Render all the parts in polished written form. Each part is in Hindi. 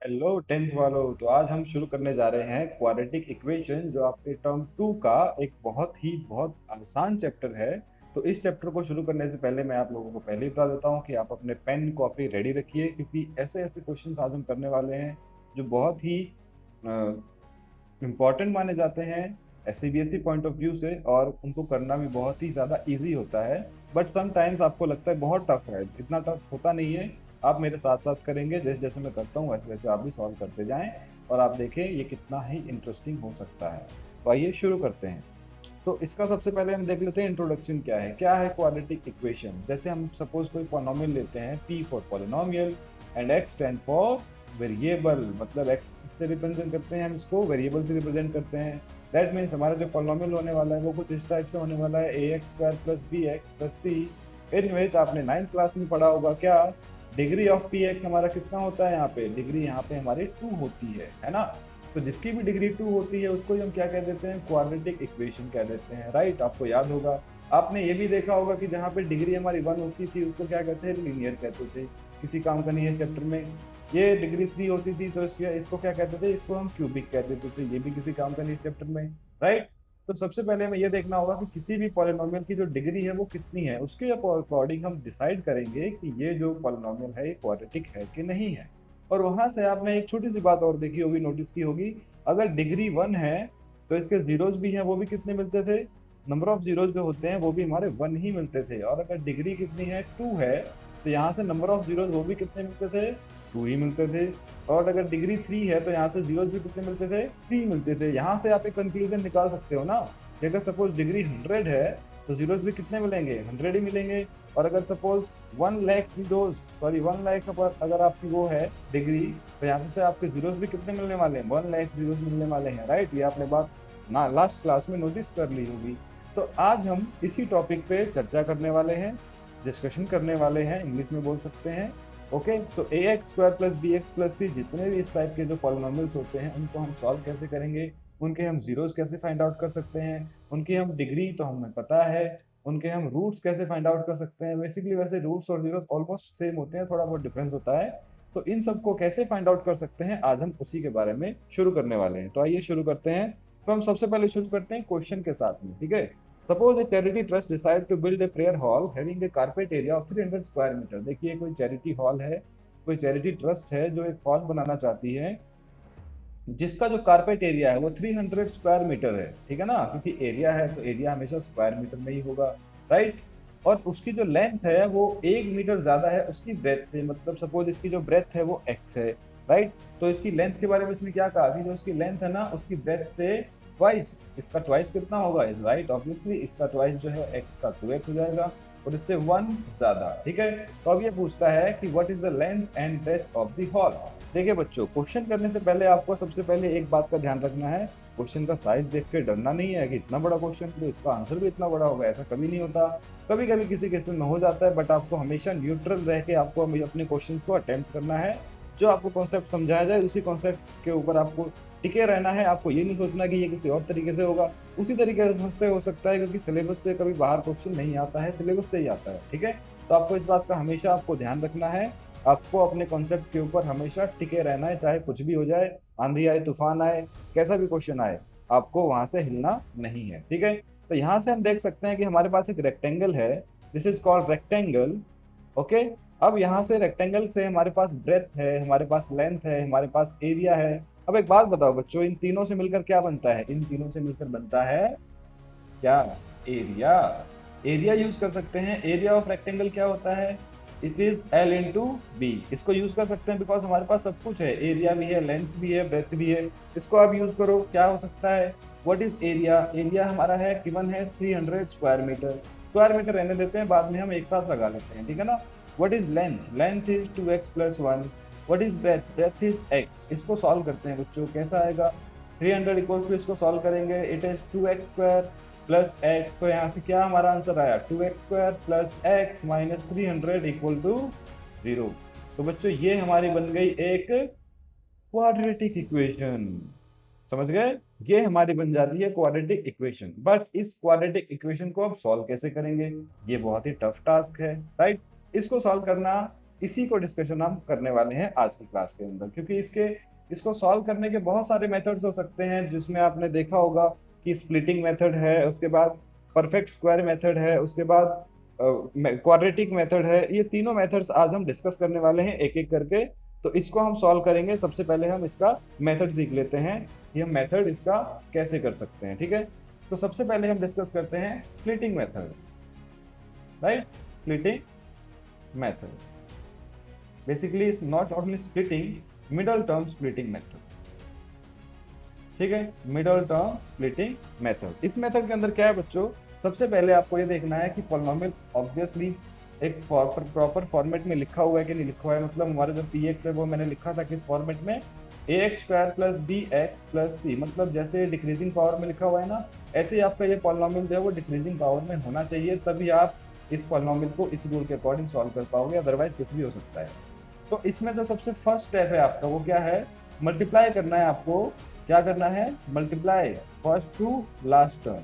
हेलो टेंथ वालों। तो आज हम शुरू करने जा रहे हैं क्वाड्रेटिक इक्वेशन, जो आपके टर्म टू का एक बहुत आसान चैप्टर है। तो इस चैप्टर को शुरू करने से पहले मैं आप लोगों को पहले ही बता देता हूँ कि आप अपने पेन कॉपी रेडी रखिए, क्योंकि ऐसे ऐसे क्वेश्चन आज हम करने वाले हैं जो बहुत ही इम्पोर्टेंट माने जाते हैं सीबीएसई पॉइंट ऑफ व्यू से, और उनको करना भी बहुत ही ज़्यादा इजी होता है। बट समटाइम्स आपको लगता है बहुत टफ है, इतना टफ होता नहीं है। आप मेरे साथ साथ करेंगे, जैसे जैसे मैं करता हूँ वैसे वैसे आप भी सॉल्व करते जाएं, और आप देखें ये कितना ही इंटरेस्टिंग हो सकता है। तो आइए शुरू करते हैं। तो इसका सबसे पहले हम देख लेते हैं इंट्रोडक्शन क्या है क्वाड्रेटिक इक्वेशन। जैसे हम सपोज कोई पॉलिनोमियल लेते हैं, P for polynomial and x stand for variable, मतलब एक्स से रिप्रेजेंट करते हैं, हम इसको वेरिएबल से रिप्रेजेंट करते हैं। दैट मीन्स हमारा जो पॉलिनोमियल होने वाला है वो कुछ इस टाइप से होने वाला है, a x square plus b x plus c. In which आपने नाइन्थ क्लास में पढ़ा होगा क्या, डिग्री ऑफ पी एक्स हमारा कितना होता है, यहाँ पे डिग्री यहाँ पे हमारी 2 होती है ना। तो जिसकी भी डिग्री 2 होती है उसको हम क्या कह देते हैं, क्वाड्रेटिक इक्वेशन कह देते हैं, राइट। आपको याद होगा, आपने ये भी देखा होगा कि जहाँ पे डिग्री हमारी 1 होती थी उसको क्या कहते हैं, लीनियर कहते थे। किसी काम का नहीं है चैप्टर में। ये डिग्री 3 होती थी तो इसको क्या कहते थे, इसको हम क्यूबिक कह देते थे। ये भी किसी काम का नहीं चैप्टर में, राइट। तो सबसे पहले हमें ये देखना होगा कि किसी भी पॉलिनोमियल की जो डिग्री है वो कितनी है, उसके अकॉर्डिंग हम डिसाइड करेंगे कि ये जो पॉलिनोमियल है ये क्वाड्रेटिक है कि नहीं है। और वहां से आपने एक छोटी सी बात और देखी होगी, नोटिस की होगी, अगर डिग्री 1 है तो इसके जीरोज भी हैं, वो भी कितने मिलते थे, नंबर ऑफ जीरोज जो होते हैं वो भी हमारे 1 ही मिलते थे। और अगर डिग्री कितनी है, 2 है, तो यहाँ से नंबर ऑफ जीरोज वो भी कितने मिलते थे, 2 ही मिलते थे। और अगर डिग्री 3 है तो यहाँ से जीरोज भी कितने मिलते थे, 3 मिलते थे। यहाँ से आप एक कंक्लूजन निकाल सकते हो ना कि अगर सपोज डिग्री 100 है तो जीरोज भी कितने मिलेंगे, 100 ही मिलेंगे। और अगर suppose 1 lakh zeros, sorry 1 lakh पर अगर आपकी वो है डिग्री, तो यहाँ से आपके जीरोज भी कितने मिलने वाले हैं, 1 लाख जीरोज मिलने वाले हैं, राइट। ये आपने बात ना लास्ट क्लास में नोटिस कर ली होगी। तो आज हम इसी टॉपिक पे चर्चा करने वाले हैं, डिस्कशन करने वाले हैं, इंग्लिश में बोल सकते हैं। ओके, तो a x square plus b x plus c, जितने भी इस टाइप के जो पॉलिनोमियल्स होते हैं उनको हम सॉल्व कैसे करेंगे, उनके हम जीरोज कैसे फाइंड आउट कर सकते हैं, उनकी हम डिग्री तो हमें पता है, उनके हम रूट्स कैसे फाइंड आउट कर सकते हैं। बेसिकली वैसे रूट्स और जीरोस ऑलमोस्ट सेम होते हैं, थोड़ा बहुत डिफरेंस होता है। तो इन सबको कैसे फाइंड आउट कर सकते हैं, आज हम उसी के बारे में शुरू करने वाले हैं। तो आइए शुरू करते हैं। तो हम सबसे पहले शुरू करते हैं क्वेश्चन के साथ में, ठीक है। Suppose a charity trust decide to build a prayer hall having a carpet area of 300 square metre. देखिए कोई चैरिटी हॉल है, कोई चैरिटी ट्रस्ट है जो एक हॉल बनाना चाहती है जिसका जो कारपेट एरिया है वो 300 स्क्वायर मीटर है, ठीक है ना, क्योंकि एरिया है तो एरिया हमेशा स्क्वायर मीटर में ही होगा, राइट। और उसकी जो लेंथ है वो 1 मीटर ज्यादा है उसकी ब्रेथ से, मतलब सपोज इसकी जो ब्रेथ है वो एक्स है, राइट। तो इसकी लेंथ के बारे में इसने क्या कहा कि जो इसकी लेंथ है ना उसकी ब्रेथ से ट्वाइस, इसका ट्वाइस कितना होगा, इज राइट, ऑब्वियसली इसका ट्वाइस जो है एक्स का 2x हो जाएगा, और इससे 1 ज्यादा, ठीक है। तो अब ये पूछता है कि what is the length and breadth of the hall. देखिए बच्चों, क्वेश्चन करने से पहले आपको सबसे पहले एक बात का ध्यान रखना है, क्वेश्चन का साइज देख के डरना नहीं है कि इतना बड़ा क्वेश्चन तो इसका आंसर भी इतना बड़ा होगा, ऐसा कभी नहीं होता। कभी कभी किसी केस में हो जाता है, बट आपको हमेशा न्यूट्रल रह के आपको अपने क्वेश्चन को अटेम्प्ट करना है। जो आपको कॉन्सेप्ट समझाया जाए उसी कॉन्सेप्ट के ऊपर आपको टिके रहना है। आपको ये नहीं सोचना कि ये किसी और तरीके से होगा, उसी तरीके से हो सकता है, क्योंकि सिलेबस से कभी बाहर क्वेश्चन नहीं आता है, सिलेबस से ही आता है, ठीक है। तो आपको इस बात का हमेशा आपको ध्यान रखना है, आपको अपने कॉन्सेप्ट के ऊपर हमेशा टिके रहना है, चाहे कुछ भी हो जाए, आंधी आए तूफान आए, कैसा भी क्वेश्चन आए, आपको वहां से हिलना नहीं है, ठीक है। तो यहाँ से हम देख सकते हैं कि हमारे पास एक रेक्टेंगल है, this is called rectangle, okay. अब यहाँ से रेक्टेंगल से हमारे पास ब्रेथ है, हमारे पास लेंथ है, हमारे पास एरिया है। अब एक बात बताओ बच्चों, इन तीनों से मिलकर क्या बनता है, इन तीनों से मिलकर बनता है क्या, एरिया। एरिया यूज कर सकते हैं। एरिया ऑफ रेक्टेंगल क्या होता है, it is L into B. इसको यूज कर सकते हैं बिकॉज हमारे पास सब कुछ है, एरिया भी है, लेंथ भी है, ब्रेथ भी है। इसको आप यूज करो, क्या हो सकता है, व्हाट इज एरिया। एरिया हमारा है गिवन है 300 स्क्वायर मीटर। स्क्वायर मीटर रहने देते हैं, बाद में हम एक साथ लगा लेते हैं, ठीक है ना। What is length, length is 2x plus 1। What is breadth, breadth is x। इसको सॉल्व करते हैं बच्चों, कैसा आएगा, 300 इक्वल्स टू, इसको सॉल्व करेंगे, it is 2x square plus x. तो यहाँ से क्या हमारा आंसर आया, 2x square plus x minus 300 equal to 0। तो बच्चों ये हमारी बन गई एक क्वाड्रेटिक इक्वेशन, समझ गए। ये हमारी बन जाती है क्वाड्रेटिक इक्वेशन। बट इस क्वाड्रेटिक इक्वेशन को अब सॉल्व कैसे करेंगे, ये बहुत ही टफ टास्क है, राइट। इसको सॉल्व करना इसी को डिस्कशन हम करने वाले हैं आज की क्लास के अंदर, क्योंकि इसको सॉल्व करने के बहुत सारे मेथड्स हो सकते हैं, जिसमें आपने देखा होगा कि स्प्लिटिंग मेथड है, उसके बाद परफेक्ट स्क्वायर मेथड है, उसके बाद क्वाड्रेटिक मेथड है। ये तीनों मेथड्स आज हम डिस्कस करने वाले हैं एक एक करके। तो इसको हम सॉल्व करेंगे। सबसे पहले हम इसका मेथड सीख लेते हैं कि हम मेथड इसका कैसे कर सकते हैं, ठीक है। तो सबसे पहले हम डिस्कस करते हैं splitting method, right. Splitting method basically is not only splitting, middle term splitting method, ठीक है। मिडल टर्म स्प्लिटिंग मेथड, इस मेथड के अंदर क्या है बच्चों, सबसे पहले आपको ये देखना है कि पॉलिनोमियल ऑब्वियसली एक प्रॉपर फॉर्मेट में लिखा हुआ है कि नहीं लिखा हुआ है। मतलब हमारा जो पी एक्स है वो मैंने लिखा था किस फॉर्मेट में, a x square plus b x plus c, मतलब जैसे डिक्रीजिंग पावर में लिखा हुआ है ना, ऐसे ही आपका ये पॉलिनोमियल जो है वो डिक्रीजिंग पावर में होना चाहिए, तभी आप इस पॉलिनोमियल को इस रूल के अकॉर्डिंग सॉल्व कर पाओगे, अदरवाइज कुछ भी हो सकता है। तो इसमें जो सबसे फर्स्ट स्टेप है आपका वो क्या है, मल्टीप्लाई करना है आपको। क्या करना है, multiply first to last term,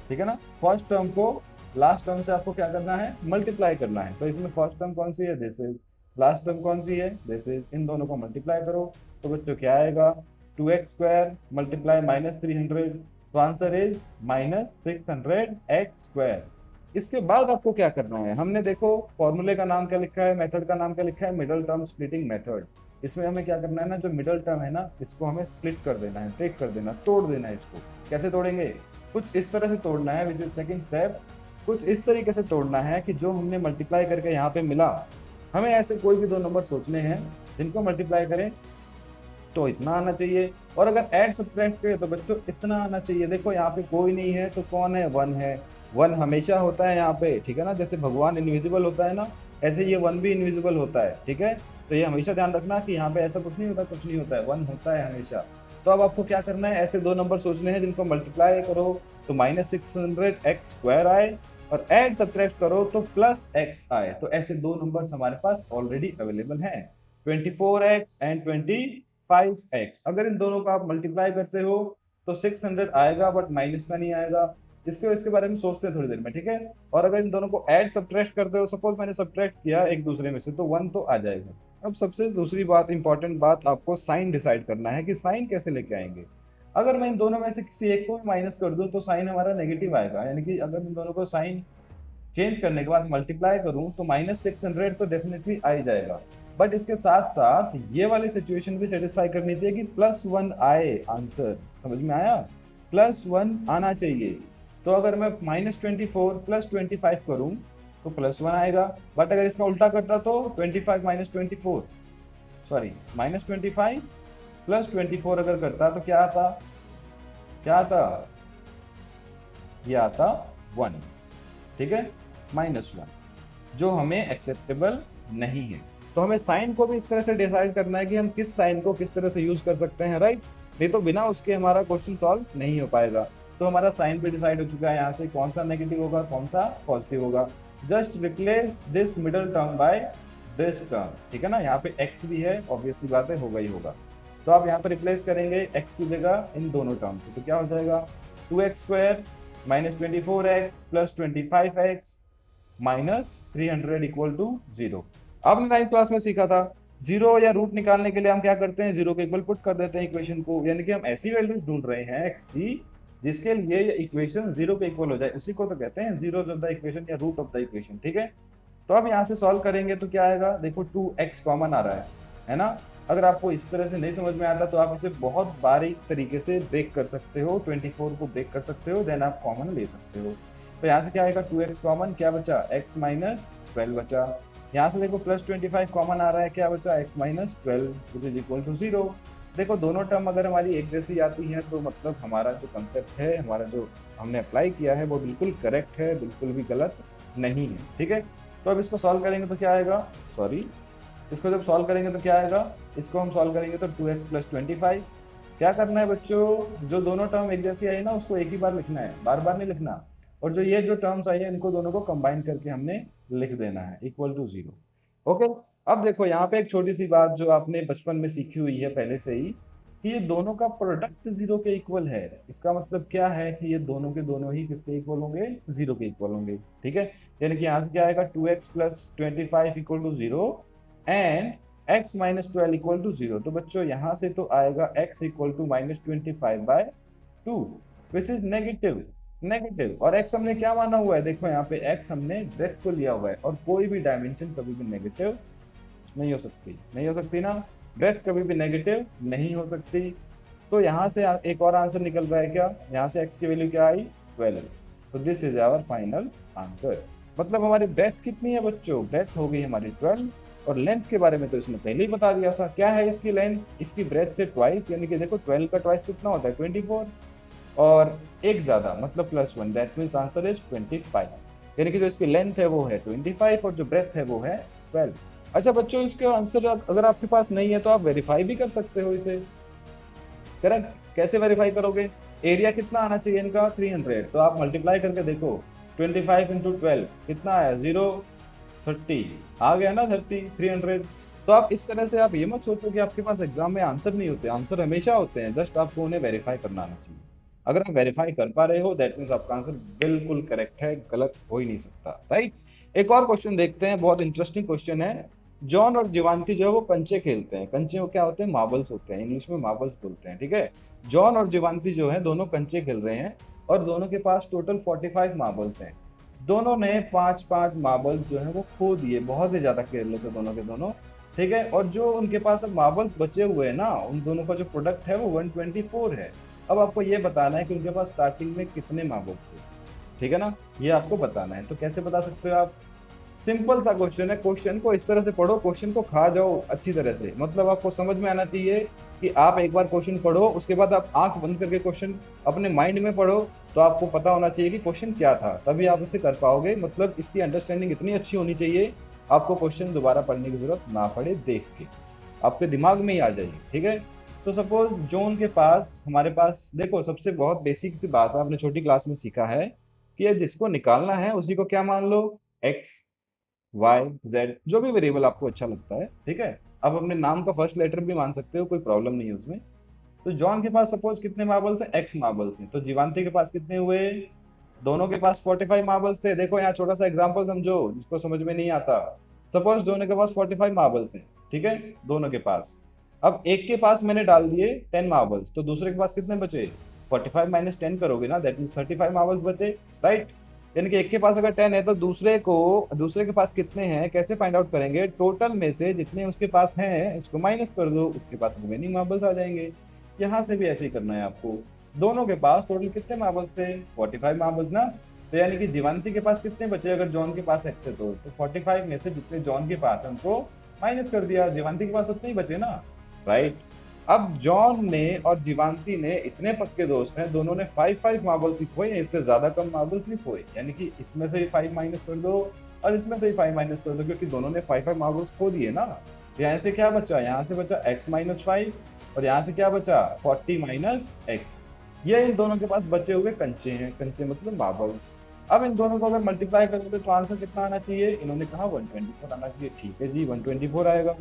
ठीक है ना। फर्स्ट टर्म को लास्ट टर्म से आपको क्या करना है, मल्टीप्लाई करना है। तो इसमें फर्स्ट टर्म कौन सी है, दिस इज, लास्ट टर्म कौन सी है, दिस इज, इन दोनों को मल्टीप्लाई करो। तो बच्चों क्या आएगा, 2x² मल्टीप्लाई -300, तो आंसर इज -600x²। इसके बाद आपको क्या करना है, हमने देखो फॉर्मूले का नाम क्या लिखा है, मेथड का नाम क्या लिखा है, मिडल टर्म स्प्लिटिंग मेथड। इसमें हमें क्या करना है ना, जो मिडल टर्म है ना, इसको हमें स्प्लिट कर देना है, ब्रेक कर देना, तोड़ देना है इसको। कैसे तोड़ेंगे, कुछ इस तरह से तोड़ना है, विच इज सेकंड स्टेप। कुछ इस तरीके से तोड़ना है कि जो हमने मल्टीप्लाई करके यहाँ पे मिला, हमें ऐसे कोई भी दो नंबर सोचने हैं जिनको मल्टीप्लाई करें तो इतना आना चाहिए, और अगर ऐड सब्ट्रैक्ट करें तो बच्चों इतना आना चाहिए। देखो यहाँ पे कोई नहीं है तो कौन है, वन है। वन हमेशा होता है यहाँ पे, ठीक है ना। जैसे भगवान इनविजिबल होता है ना, ऐसे ये वन भी इनविजिबल होता है, ठीक है। तो ये हमेशा ध्यान रखना कि यहाँ पे ऐसा कुछ नहीं होता, कुछ नहीं होता है, वन होता है हमेशा। तो अब आपको क्या करना है, ऐसे दो नंबर सोचने हैं जिनको मल्टीप्लाई करो तो -600x² आए, और ऐड सब्ट्रैक्ट करो तो +x आए। तो ऐसे दो नंबर्स हमारे पास ऑलरेडी अवेलेबल हैं, 24x एंड 25x। अगर इन दोनों को आप मल्टीप्लाई करते हो तो 600 आएगा, बट माइनस का नहीं आएगा। इसके बारे में सोचते हैं थोड़ी देर में, ठीक है। और अगर इन दोनों को ऐड सब्ट्रैक्ट करते हो, सपोज मैंने सब्ट्रैक्ट किया एक दूसरे में से, तो 1 तो आ जाएगा। अब सबसे दूसरी बात, इंपॉर्टेंट बात, आपको साइन डिसाइड करना है कि साइन कैसे लेके आएंगे। अगर मैं इन दोनों में से किसी एक को भी माइनस कर दूं तो साइन हमारा नेगेटिव आएगा, यानी कि अगर इन दोनों को साइन चेंज करने के बाद मल्टीप्लाई करूं तो -600 तो डेफिनेटली आ ही जाएगा। बट इसके साथ साथ ये वाली सिचुएशन भी सेटिस्फाई करनी चाहिए कि +1 आए आंसर, समझ में आया, +1 आना चाहिए। तो अगर मैं -24 +25 करूं तो +1 आएगा, बट अगर इसका उल्टा करता तो 25 -24, सॉरी -25 +24 अगर करता तो क्या आता, क्या आता, ये आता 1, ठीक है, -1, जो हमें एक्सेप्टेबल नहीं है। तो हमें साइन को भी इस तरह से डिसाइड करना है कि हम किस साइन को किस तरह से यूज कर सकते हैं, राइट। नहीं तो बिना उसके हमारा क्वेश्चन सॉल्व नहीं हो पाएगा। तो हमारा साइन भी डिसाइड हो चुका है, यहाँ से कौन सा नेगेटिव होगा कौन सा पॉजिटिव होगा। Just replace this middle term by this term, ठीक है ना। यहाँ पे x भी है, ऑब्वियस सी बात है, होगा ही होगा। तो आप यहाँ पे रिप्लेस करेंगे x की जगह इन दोनों टर्म से, तो क्या हो जाएगा, 2x² -24x + 25x -300 = 0। आपने 9th क्लास में सीखा था, जीरो या रूट निकालने के लिए हम क्या करते हैं, जीरो के इक्वल पुट कर देते हैं इक्वेशन को, यानी कि हम ऐसी वैल्यूज ढूंढ रहे हैं एक्स की जिसके लिए ये इक्वेशन जीरो के इक्वल हो जाए, उसी को तो कहते हैं जीरो ऑफ द इक्वेशन या रूट ऑफ द इक्वेशन, ठीक है। तो अब यहाँ से सॉल्व करेंगे तो क्या आएगा, देखो 2x कॉमन आ रहा है ना। अगर आपको इस तरह से नहीं समझ में आता तो आप इसे बहुत बारीक तरीके से ब्रेक कर सकते हो, 24 को ब्रेक कर सकते हो, देन आप कॉमन ले सकते हो। तो यहाँ से क्या आएगा, 2x कॉमन, क्या बचा, x - 12 बचा। यहाँ से देखो +25 कॉमन आ रहा है, क्या बचा, x - 12 = 0। देखो दोनों टर्म अगर हमारी एक जैसी आती हैं तो मतलब हमारा जो कंसेप्ट है, हमारा जो हमने अप्लाई किया है वो बिल्कुल करेक्ट है, बिल्कुल भी गलत नहीं है, ठीक है। तो अब इसको सॉल्व करेंगे तो क्या आएगा, सॉरी, इसको जब सॉल्व करेंगे तो क्या आएगा, इसको हम सॉल्व करेंगे तो 2x + 25। क्या करना है बच्चों, जो दोनों टर्म एक जैसी आई ना उसको एक ही बार लिखना है, बार बार नहीं लिखना। और जो ये जो टर्म्स आई है इनको दोनों को कंबाइन करके हमने लिख देना है = 0। ओके। अब देखो यहाँ पे एक छोटी सी बात जो आपने बचपन में सीखी हुई है पहले से ही, कि ये दोनों का प्रोडक्ट जीरो के इक्वल है। इसका मतलब क्या है कि ये दोनों के दोनों ही किसके इक्वल होंगे, जीरो के इक्वल होंगे। ठीक है, यानी कि यहाँ से क्या आएगा, 2x plus 25 equal to zero and x minus 12 equal to zero. तो बच्चों यहाँ से तो आएगा x equal to minus 25/2 which is negative. Negative और x हमने क्या माना हुआ है, देखो यहाँ पे x हमने ब्रेथ को लिया हुआ है, और कोई भी डायमेंशन कभी भी नेगेटिव नहीं हो सकती, नहीं हो सकती ना, ब्रेथ कभी भी नेगेटिव नहीं हो सकती। तो यहाँ से एक और आंसर निकल रहा है क्या, यहाँ से x की वैल्यू क्या आई, 12। तो this is our final answer. मतलब हमारी ब्रेथ कितनी है बच्चों, ब्रेथ हो गई हमारी 12, और लेंथ के बारे में तो इसने पहले ही बता दिया था। क्या है इसकी लेंथ, इसकी ब्रेथ से ट्वाइस, यानी कि देखो 12 का ट्वाइस कितना होता है, 24, और एक ज्यादा मतलब +1, दैट मीन्स आंसर इज 25। यानी कि जो इसकी लेंथ है वो है 25 और जो ब्रेथ है वो है 12। अच्छा बच्चों, इसका आंसर अगर आपके पास नहीं है तो आप वेरीफाई भी कर सकते हो इसे। करेक्ट, कैसे वेरीफाई करोगे, एरिया कितना आना चाहिए इनका, 300, तो आप मल्टीप्लाई करके देखो, 25 इंटू 12 कितना आया, 030 आ गया ना, 300। तो आप इस तरह से आप ये मत सोचो कि आपके पास एग्जाम में आंसर नहीं होते, आंसर हमेशा होते हैं, जस्ट आपको उन्हें वेरीफाई करना आना चाहिए। अगर आप वेरीफाई कर पा रहे हो दैट मीन्स आपका आंसर बिल्कुल करेक्ट है, गलत हो ही नहीं सकता, राइट। एक और क्वेश्चन देखते हैं, बहुत इंटरेस्टिंग क्वेश्चन है। जॉन और जीवांती जो है वो कंचे खेलते हैं, कंचे वो क्या होते हैं, मार्बल्स होते हैं, इंग्लिश में मार्बल्स बोलते हैं, ठीक है। जॉन और जीवांती जो है दोनों कंचे खेल रहे हैं, और दोनों के पास टोटल 45 मार्बल्स हैं। दोनों ने 5-5 मार्बल्स जो है वो खो दिए, बहुत ही ज्यादा केयरलेस है दोनों के दोनों, ठीक है। और जो उनके पास अब मार्बल्स बचे हुए हैं ना, उन दोनों का जो प्रोडक्ट है वो 124 है। अब आपको ये बताना है कि उनके पास स्टार्टिंग में कितने मार्बल्स थे, ठीक है ना, ये आपको बताना है। तो कैसे बता सकते हो आप, सिंपल सा क्वेश्चन है, क्वेश्चन को इस तरह से पढ़ो, क्वेश्चन को खा जाओ अच्छी तरह से, मतलब आपको समझ में आना चाहिए कि आप एक बार क्वेश्चन पढ़ो, उसके बाद आप आंख बंद करके क्वेश्चन अपने माइंड में पढ़ो, तो आपको पता होना चाहिए कि क्वेश्चन क्या था, तभी आप इसे कर पाओगे। मतलब इसकी अंडरस्टैंडिंग इतनी अच्छी होनी चाहिए, आपको क्वेश्चन दोबारा पढ़ने की जरूरत ना पड़े, देख के आपके दिमाग में ही आ जाएगी, ठीक है। तो सपोज जो उनके पास, हमारे पास देखो, सबसे बहुत बेसिक सी बात है, आपने छोटी क्लास में सीखा है कि ये जिसको निकालना है उसी को क्या मान लो, एक्स वाई जेड, जो भी वेरिएबल आपको अच्छा लगता है, ठीक है। आप अपने नाम का फर्स्ट लेटर भी मान सकते हो, कोई प्रॉब्लम नहीं है उसमें। तो जॉन के पास सपोज कितने मार्बल्स हैं, एक्स मार्बल्स हैं, तो जीवांती के पास कितने हुए, दोनों के पास 45 मार्बल्स थे। देखो यहाँ छोटा सा एग्जांपल समझो, जिसको समझ में नहीं आता। सपोज दोनों के पास 45 मार्बल्स हैं, ठीक है, दोनों के पास। अब एक के पास मैंने डाल दिए 10 मार्बल्स, तो दूसरे के पास कितने बचे, 45 माइनस 10 करोगे ना, दैट मीन 35 मार्बल्स बचे, राइट। यानी कि एक के पास अगर 10 है तो दूसरे के पास कितने हैं, कैसे फाइंड आउट करेंगे, टोटल में से जितने उसके पास हैं उसको माइनस कर दो, उसके पास रिमेनिंग मार्बल्स आ जाएंगे। यहाँ से भी ऐसे ही करना है आपको। दोनों के पास टोटल कितने मार्बल्स थे, 45 मार्बल्स ना। तो यानी कि जीवांती के पास कितने बचे, अगर जॉन के पास एक्स है तो 45 में से जितने जॉन के पास है उनको माइनस कर दिया, जीवांती के पास उतने ही बचे ना, राइट। अब जॉन ने और जीवांती ने इतने पक्के दोस्त हैं, दोनों ने 5-5 मार्बल्स ही खोए, इससे ज्यादा कम मार्बल्स नहीं खोए, यानी कि इसमें से भी 5 माइनस कर दो और इसमें से भी 5 माइनस कर दो, क्योंकि दोनों ने 5-5 मार्बल्स खो दिए ना। तो यहाँ से क्या बचा, यहाँ से बचा x-5, और यहाँ से क्या बचा, 40 माइनस एक्स। ये इन दोनों के पास बचे हुए कंचे हैं, कंचे मतलब मार्बल्स। अब इन दोनों को अगर मल्टीप्लाई करोगे तो आंसर कितना आना चाहिए, इन्होंने कहा 124 आना चाहिए, ठीक है जी, 124 आएगा।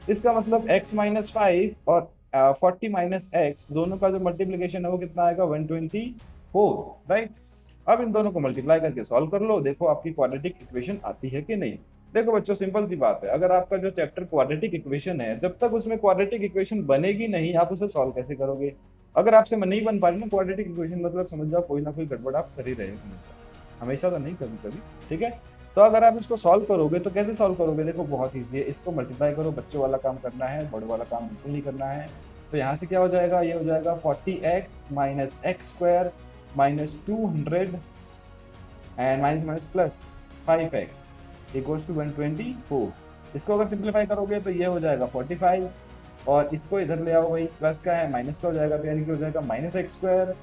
इसका मतलब x-5 और 40 माइनस एक्स दोनों का जो मल्टीप्लीकेशन है वो कितना आएगा, 124, राइट। अब इन दोनों को मल्टीप्लाई करके सॉल्व कर लो, देखो आपकी क्वाड्रेटिक इक्वेशन आती है कि नहीं। देखो बच्चों, सिंपल सी बात है, अगर आपका जो चैप्टर क्वाड्रेटिक इक्वेशन है, जब तक उसमें क्वाड्रेटिक इक्वेशन बनेगी नहीं, आप उसे सॉल्व कैसे करोगे। अगर आपसे नहीं बन पा रही ना क्वाड्रेटिक इक्वेशन, मतलब समझ जाओ कोई ना कोई गड़बड़ आप कर ही रहे हो हमेशा, हमेशा तो नहीं, कभी कभी, ठीक है। तो अगर आप इसको सॉल्व करोगे तो कैसे सॉल्व करोगे, देखो बहुत ईजी है, इसको मल्टीप्लाई करो, बच्चों वाला काम करना है, बड़ों वाला काम बिल्कुल नहीं करना है। तो यहाँ से क्या हो जाएगा, ये हो जाएगा 40x minus x square minus 200 and minus minus plus 5x equals to 124। इसको अगर सिंप्लीफाई करोगे तो ये हो जाएगा 45, और इसको इधर ले आओ, भाई प्लस का है माइनस का हो जाएगा, तो यानी कि हो जाएगा minus x square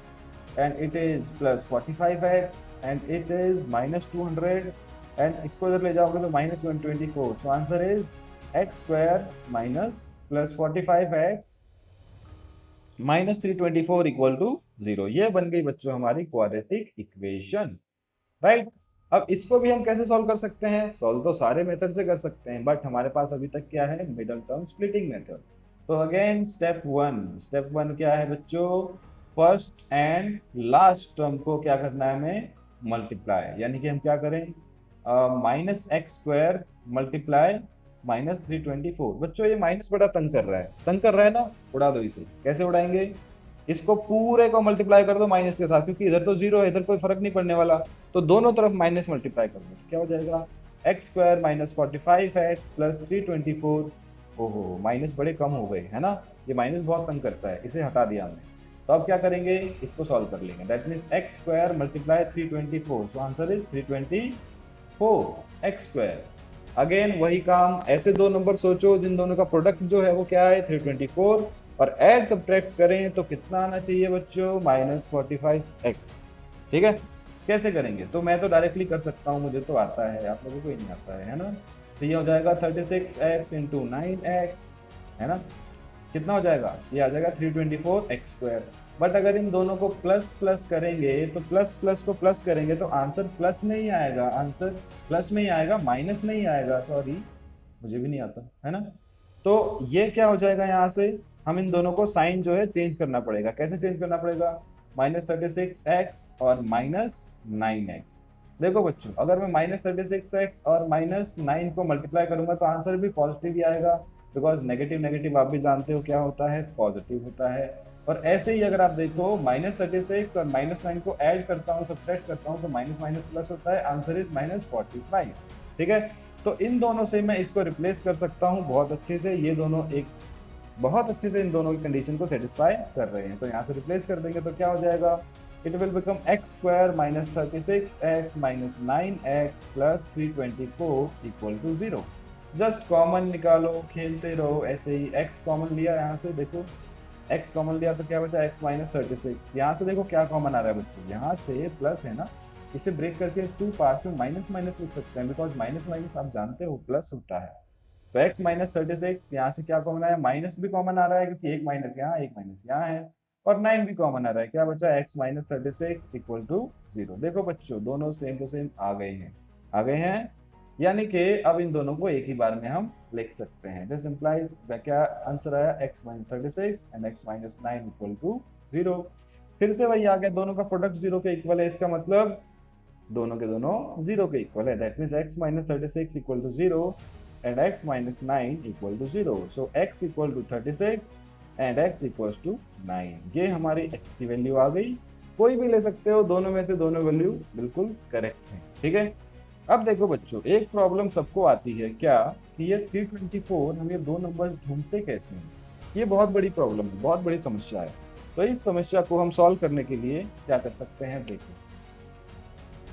and it is plus 45x and it is minus 200, and इसको इधर ले जाओगे तो minus 124। So answer is x square minus plus 45x minus 324 equal to 0। ये बन गई बच्चों हमारी क्वाड्रेटिक इक्वेशन, राइट। अब इसको भी हम कैसे सॉल्व कर सकते हैं, सॉल्व तो सारे मेथड से कर सकते हैं, बट हमारे पास अभी तक क्या है, मिडल टर्म स्प्लिटिंग मेथड। तो अगेन स्टेप वन क्या है बच्चों? फर्स्ट एंड लास्ट टर्म को क्या करना है हमें? मल्टीप्लाई, यानी कि हम क्या करें? -x² multiply -324। बच्चों ये माइनस बड़ा तंग कर रहा है ना, उड़ा दो इसे। कैसे उड़ाएंगे? इसको पूरे को मल्टीप्लाई कर दो माइनस के साथ, क्योंकि इधर तो जीरो है, इधर कोई फर्क नहीं पड़ने वाला। तो दोनों तरफ माइनस मल्टीप्लाई कर दो, क्या हो जाएगा? x² -45x plus 324। ओहो, माइनस बड़े कम हो गए है ना, ये माइनस बहुत तंग करता है, इसे हटा दिया हमने। तो अब क्या करेंगे? इसको सॉल्व कर लेंगे। That means x² multiply 324, so answer is 324x²। Again वही काम, ऐसे दो नंबर सोचो जिन दोनों का प्रोडक्ट जो है वो क्या है? 324, और ऐड सब्ट्रैक्ट करें तो कितना आना चाहिए बच्चों? -45x। ठीक है, कैसे करेंगे? तो मैं तो डायरेक्टली कर सकता हूँ, मुझे तो आता है, आप लोगों को ही नहीं आता है ना। तो ये हो जाएगा 36x इंटू 9x, है ना। कितना हो जाएगा? ये आ जाएगा 324x²। बट अगर इन दोनों को प्लस प्लस करेंगे, तो प्लस प्लस को प्लस करेंगे तो आंसर प्लस नहीं आएगा, आंसर प्लस में ही आएगा, माइनस नहीं आएगा। सॉरी, मुझे भी नहीं आता है ना। तो ये क्या हो जाएगा? यहाँ से हम इन दोनों को साइन जो है चेंज करना पड़ेगा। कैसे चेंज करना पड़ेगा? -36x और -9x। देखो बच्चों, अगर मैं -36x और -9 को मल्टीप्लाई करूंगा तो आंसर भी पॉजिटिव ही आएगा, बिकॉज नेगेटिव नेगेटिव आप भी जानते हो क्या होता है? पॉजिटिव होता है। और ऐसे ही अगर आप देखो, -36 और -9 को ऐड करता हूँ, सब्ट्रैक्ट करता हूँ, तो माइनस माइनस प्लस होता है, आंसर इज -45। ठीक है, तो इन दोनों से मैं इसको रिप्लेस कर सकता हूँ बहुत अच्छे से। ये दोनों एक बहुत अच्छे से इन दोनों की कंडीशन को सेटिस्फाई कर रहे हैं, तो यहाँ से रिप्लेस कर देंगे तो क्या हो जाएगा? It will become x² -36x -9x plus 324 equal to 0। Just common निकालो, खेलते रहो ऐसे ही। x कॉमन लिया यहाँ से, देखो x कॉमन लिया तो क्या बचा? x -36। यहाँ से देखो क्या कॉमन आ रहा है बच्चों, यहाँ से प्लस है ना, इसे ब्रेक करके टू पार्ट में माइनस माइनस लिख सकते हैं, बिकॉज माइनस माइनस आप जानते हो प्लस होता है। तो x -36, यहाँ से क्या कॉमन आया? माइनस भी कॉमन आ रहा है, क्योंकि एक माइनस यहाँ एक माइनस यहाँ है, और 9 भी कॉमन आ रहा है। क्या बचा? x -36 equal to 0। देखो बच्चों, दोनों सेम टू सेम आ गए हैं, आ गए हैं, यानी कि अब इन दोनों को एक ही बार में हम लिख सकते हैं। दिस इंप्लाइज, क्या आंसर आया? x -36 and x -9 equal to 0। फिर से वही आ गया, दोनों का प्रोडक्ट 0 के इक्वल है, इसका मतलब दोनों के दोनों 0 के इक्वल है। That means x -36 equal to 0 and x -9 equal to 0। So x equal to 36 and x equal to 9। ये हमारी x की वैल्यू आ गई। कोई भी ले सकते हो, दोनों में से दोनों वैल्यू बिल्कुल करेक्ट है। ठीक है, अब देखो बच्चों, एक प्रॉब्लम सबको आती है क्या, कि ये 324 हम ये दो नंबर ढूंढते कैसे हैं? ये बहुत बड़ी प्रॉब्लम है, बहुत बड़ी समस्या है। तो इस समस्या को हम सॉल्व करने के लिए क्या कर सकते हैं? देखो,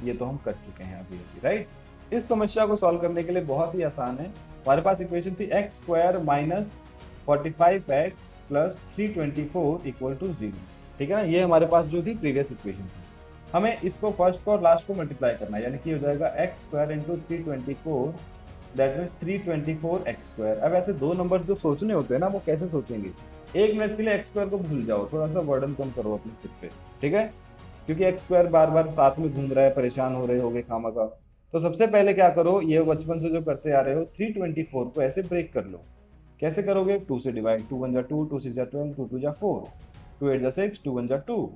ये तो हम कर चुके हैं अभी अभी, राइट। इस समस्या को सॉल्व करने के लिए बहुत ही आसान है। हमारे पास इक्वेशन थी x² -45x plus 324 equal to 0। ठीक है ना, ये हमारे पास जो थी प्रीवियस इक्वेशन थी। हमें इसको फर्स्ट को और लास्ट को मल्टीप्लाई करना है, यानी कि हो जाएगा x² into 324, that means 324x²। अब ऐसे दो नंबर जो सोचने होते हैं ना, वो कैसे सोचेंगे? एक मिनट के लिए x² को भूल जाओ, थोड़ा सा वर्डन कम करो अपने सिर पे। ठीक है, क्योंकि x² बार बार साथ में घूम रहा है, परेशान हो रहे होगे खामा का। तो सबसे पहले क्या करो, ये बचपन से जो करते आ रहे हो, 324 को ऐसे ब्रेक कर लो। कैसे करोगे? 2 से डिवाइड, 2 1 जा 2, 2 6 जा 12, 2 2 जा 4, 2 8 जा 6, 2 1 जा 2,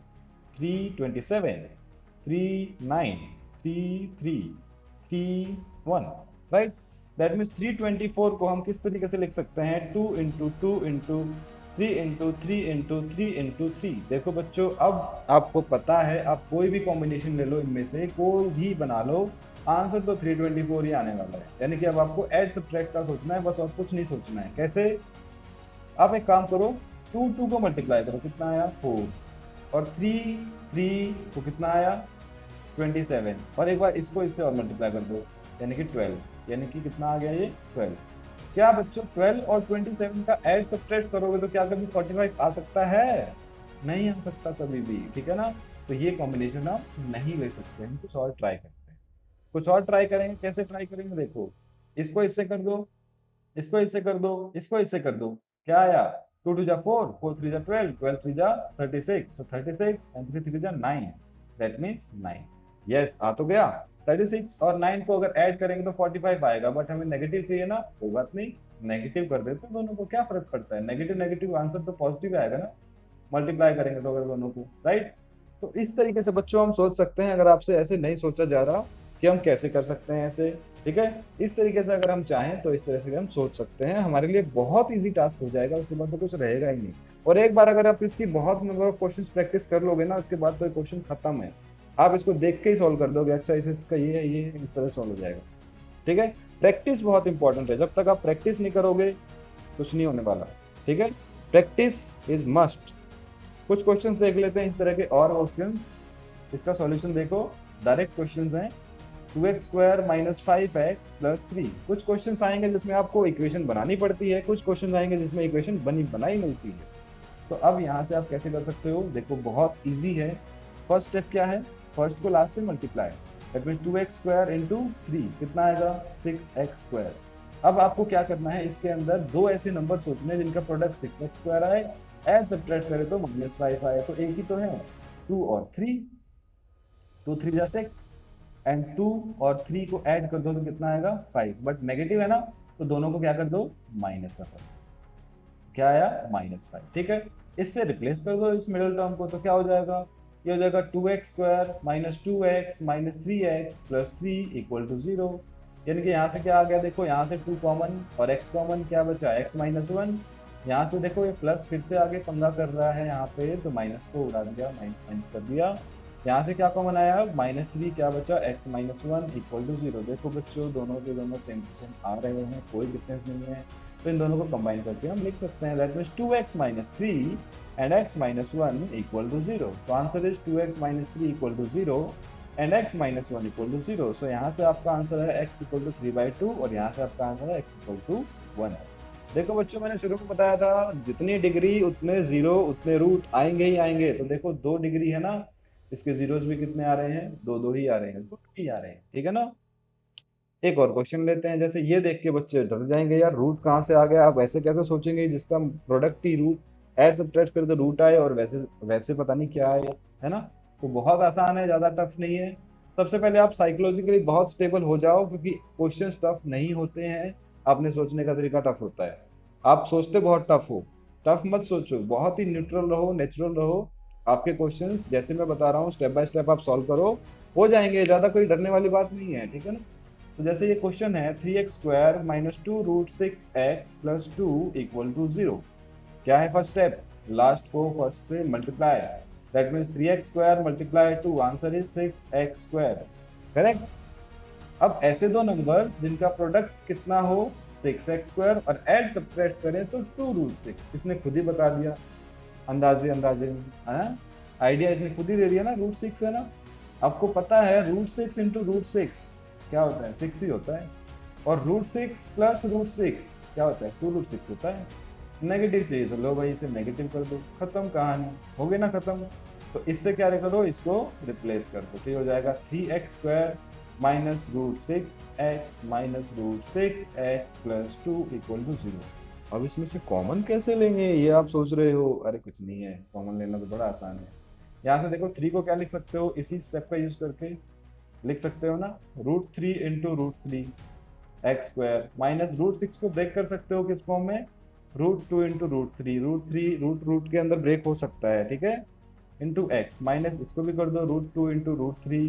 3 27, 3 9, 3 3, 3 1, राइट। दैट मीन्स 324 को हम किस तरीके से लिख सकते हैं? 2 into 2 into 3 into 3 into 3 into 3। देखो बच्चों, अब आपको पता है, आप कोई भी कॉम्बिनेशन ले लो, इनमें से कोई भी बना लो, आंसर तो 324 ही आने वाला है। यानी कि अब आपको ऐड सब्ट्रैक्ट का सोचना है बस, और कुछ नहीं सोचना है। कैसे? आप एक काम करो, 2 2 को मल्टीप्लाई करो, कितना आया? 4, और 3 3 को कितना आया? 27, और एक बार इसको इससे और मल्टीप्लाई कर दो, यानी कि 12, यानी कि कितना आ गया ये? 12। क्या बच्चों, 12 और 27 का ऐड सब्ट्रैक्ट करोगे तो क्या कभी 45 आ सकता है? नहीं आ सकता कभी भी। ठीक है ना, तो ये कॉम्बिनेशन आप नहीं ले सकते हैं, कुछ और ट्राई करते हैं। कुछ और ट्राई करेंगे, कैसे ट्राई करेंगे? देखो, इसको इससे कर दो, इसको इससे कर दो, इसको इससे कर दो। क्या आया? 2 2 जा 4, 4 3 जा 12, 12 3 जा 36, so 36 and 3 3 जा 9, दैट मीन्स 9। यस, आ तो गया। 36 और 9 को अगर ऐड करेंगे तो 45 आएगा, बट हमें नेगेटिव चाहिए ना, कोई बात नहीं, नेगेटिव कर देते हैं दोनों को, क्या फर्क पड़ता है, नेगेटिव नेगेटिव आंसर तो पॉजिटिव आएगा ना, मल्टीप्लाई करेंगे तो अगर दोनों को, राइट। तो इस तरीके से बच्चों हम सोच सकते हैं, अगर आपसे ऐसे नहीं सोचा जा रहा कि हम कैसे कर सकते हैं ऐसे, ठीक है, इस तरीके से अगर हम चाहें तो इस तरह से हम सोच सकते हैं, हमारे लिए बहुत इजी टास्क हो जाएगा, उसके बाद तो कुछ रहेगा ही नहीं। और एक बार अगर आप इसकी बहुत नंबर ऑफ क्वेश्चंस प्रैक्टिस कर लोगे ना, उसके बाद तो क्वेश्चन खत्म है, आप इसको देख के ही सॉल्व कर दोगे, अच्छा इसका ये है, ये है, इस तरह सॉल्व हो जाएगा, ठीक है। प्रैक्टिस बहुत इंपॉर्टेंट है, जब तक आप प्रैक्टिस नहीं करोगे कुछ नहीं होने वाला, ठीक है। Practice is must. कुछ क्वेश्चन देख लेते हैं इस तरह के और क्वेश्चन, इसका सॉल्यूशन देखो, डायरेक्ट क्वेश्चन हैं। 2x² माइनस 5x प्लस 3, कुछ क्वेश्चन आएंगे जिसमें आपको इक्वेशन बनानी पड़ती है, कुछ क्वेश्चन आएंगे जिसमें इक्वेशन बनाई मिलती है। तो अब यहाँ से आप कैसे कर सकते हो, देखो बहुत इजी है। फर्स्ट स्टेप क्या है, फर्स्ट को लास्ट से multiply, that mean 2x² into 3 कितना आएगा 6x²। अब आपको क्या करना है, इसके अंदर दो ऐसे नंबर सोचने जिनका प्रोडक्ट 6x² आए, ऐड सब्ट्रैक्ट करें तो -5 आए, तो एक ही तो है 2 और 3, 2 3 जा 6, एंड 2 और 3 को ऐड कर दो तो कितना आएगा 5, बट नेगेटिव है ना, तो दोनों को क्या कर दो माइनस कर दो, क्या आया -5, ठीक है। इससे रिप्लेस कर दो इस मिडिल टर्म को, तो क्या हो जाएगा, ये हो जाएगा 2x² minus 2x minus 3x plus 3 equal to 0। यानी कि यहाँ से क्या आ गया, देखो यहाँ से 2 कॉमन और x कॉमन, क्या बचा x माइनस 1। यहाँ से देखो ये प्लस फिर से आगे पंगा कर रहा है यहाँ पे, तो माइनस को उड़ा दिया, माइनस माइनस कर दिया। यहाँ से क्या कॉमन आया -3, क्या बचा x माइनस 1 इक्वल टू 0। देखो बच्चों दोनों के दोनों सेम टू सेम आ रहे हैं, कोई डिफरेंस नहीं है, तो इन दोनों को कंबाइन करके हम लिख सकते हैं, that means 2x minus 3 and x minus 1 equal to 0. So answer is 2x minus 3 equal to 0 and x minus 1 equal to 0. So यहाँ से आपका आंसर है x equal to 3/2 और यहाँ से आपका आंसर है x equal to 1। देखो बच्चों मैंने शुरू में बताया था जितनी डिग्री उतने जीरो उतने रूट आएंगे ही आएंगे, तो देखो 2 डिग्री है ना, इसके जीरोस भी कितने आ रहे हैं, दो दो ही आ रहे हैं, दो ही आ रहे हैं, ठीक है ना। एक और क्वेश्चन लेते हैं, जैसे ये देख के बच्चे डर जाएंगे, यार रूट कहाँ से आ गया, आप ऐसे कैसे सोचेंगे जिसका प्रोडक्ट ही रूट ऐड सब्ट्रैक्ट कर दो रूट आए और वैसे वैसे पता नहीं क्या आए, है ना। तो बहुत आसान है, ज्यादा टफ नहीं है। सबसे पहले आप साइकोलॉजिकली बहुत स्टेबल हो जाओ, क्योंकि क्वेश्चन टफ नहीं होते हैं, आपने सोचने का तरीका टफ होता है, आप सोचते बहुत टफ हो, टफ मत सोचो, बहुत ही न्यूट्रल रहो, नेचुरल रहो। आपके क्वेश्चंस जैसे मैं बता रहा हूँ स्टेप बाय स्टेप आप सॉल्व करो, हो जाएंगे, ज्यादा कोई डरने वाली बात नहीं है, ठीक है ना। तो जैसे ये क्वेश्चन है 3x² minus 2 root 6x plus 2 equal to 0, क्या है फर्स्ट स्टेप, लास्ट को फर्स्ट से multiply, that means 3x² multiply 2, answer is 6x², correct. अब ऐसे दो नंबर्स जिनका प्रोडक्ट कितना हो 6x² और ऐड सब्ट्रैक्ट करें तो 2 रूट 6, इसने खुद ही बता दिया, अंदाजे अंदाजे में, है आइडिया इसने खुद ही दे दिया ना, रूट 6 है ना। आपको पता है रूट 6 इंटू रूट 6 क्या होता है, 6 ही होता है, और रूट 6 प्लस रूट 6 क्या होता है, 2 रूट 6 होता है। नेगेटिव चाहिए तो लो भाई इसे नेगेटिव कर दो, खत्म कहानी, हो गई ना खत्म। तो इससे क्या करो, इसको रिप्लेस कर दो, तो ये हो जाएगा 3x² minus root 6x minus root 6x plus 2 equal to 0। अब इसमें से कॉमन कैसे लेंगे ये आप सोच रहे हो, अरे कुछ नहीं है, कॉमन लेना तो बड़ा आसान है। यहाँ से देखो 3 को क्या लिख सकते हो, इसी स्टेप का यूज करके लिख सकते हो ना, √3 इंटू √3 x² माइनस √6 को ब्रेक कर सकते हो किस फॉर्म में, √2 इंटू √3, √3 रूट के अंदर ब्रेक हो सकता है, ठीक है, इंटू x माइनस इसको भी कर दो √2 इंटू √3,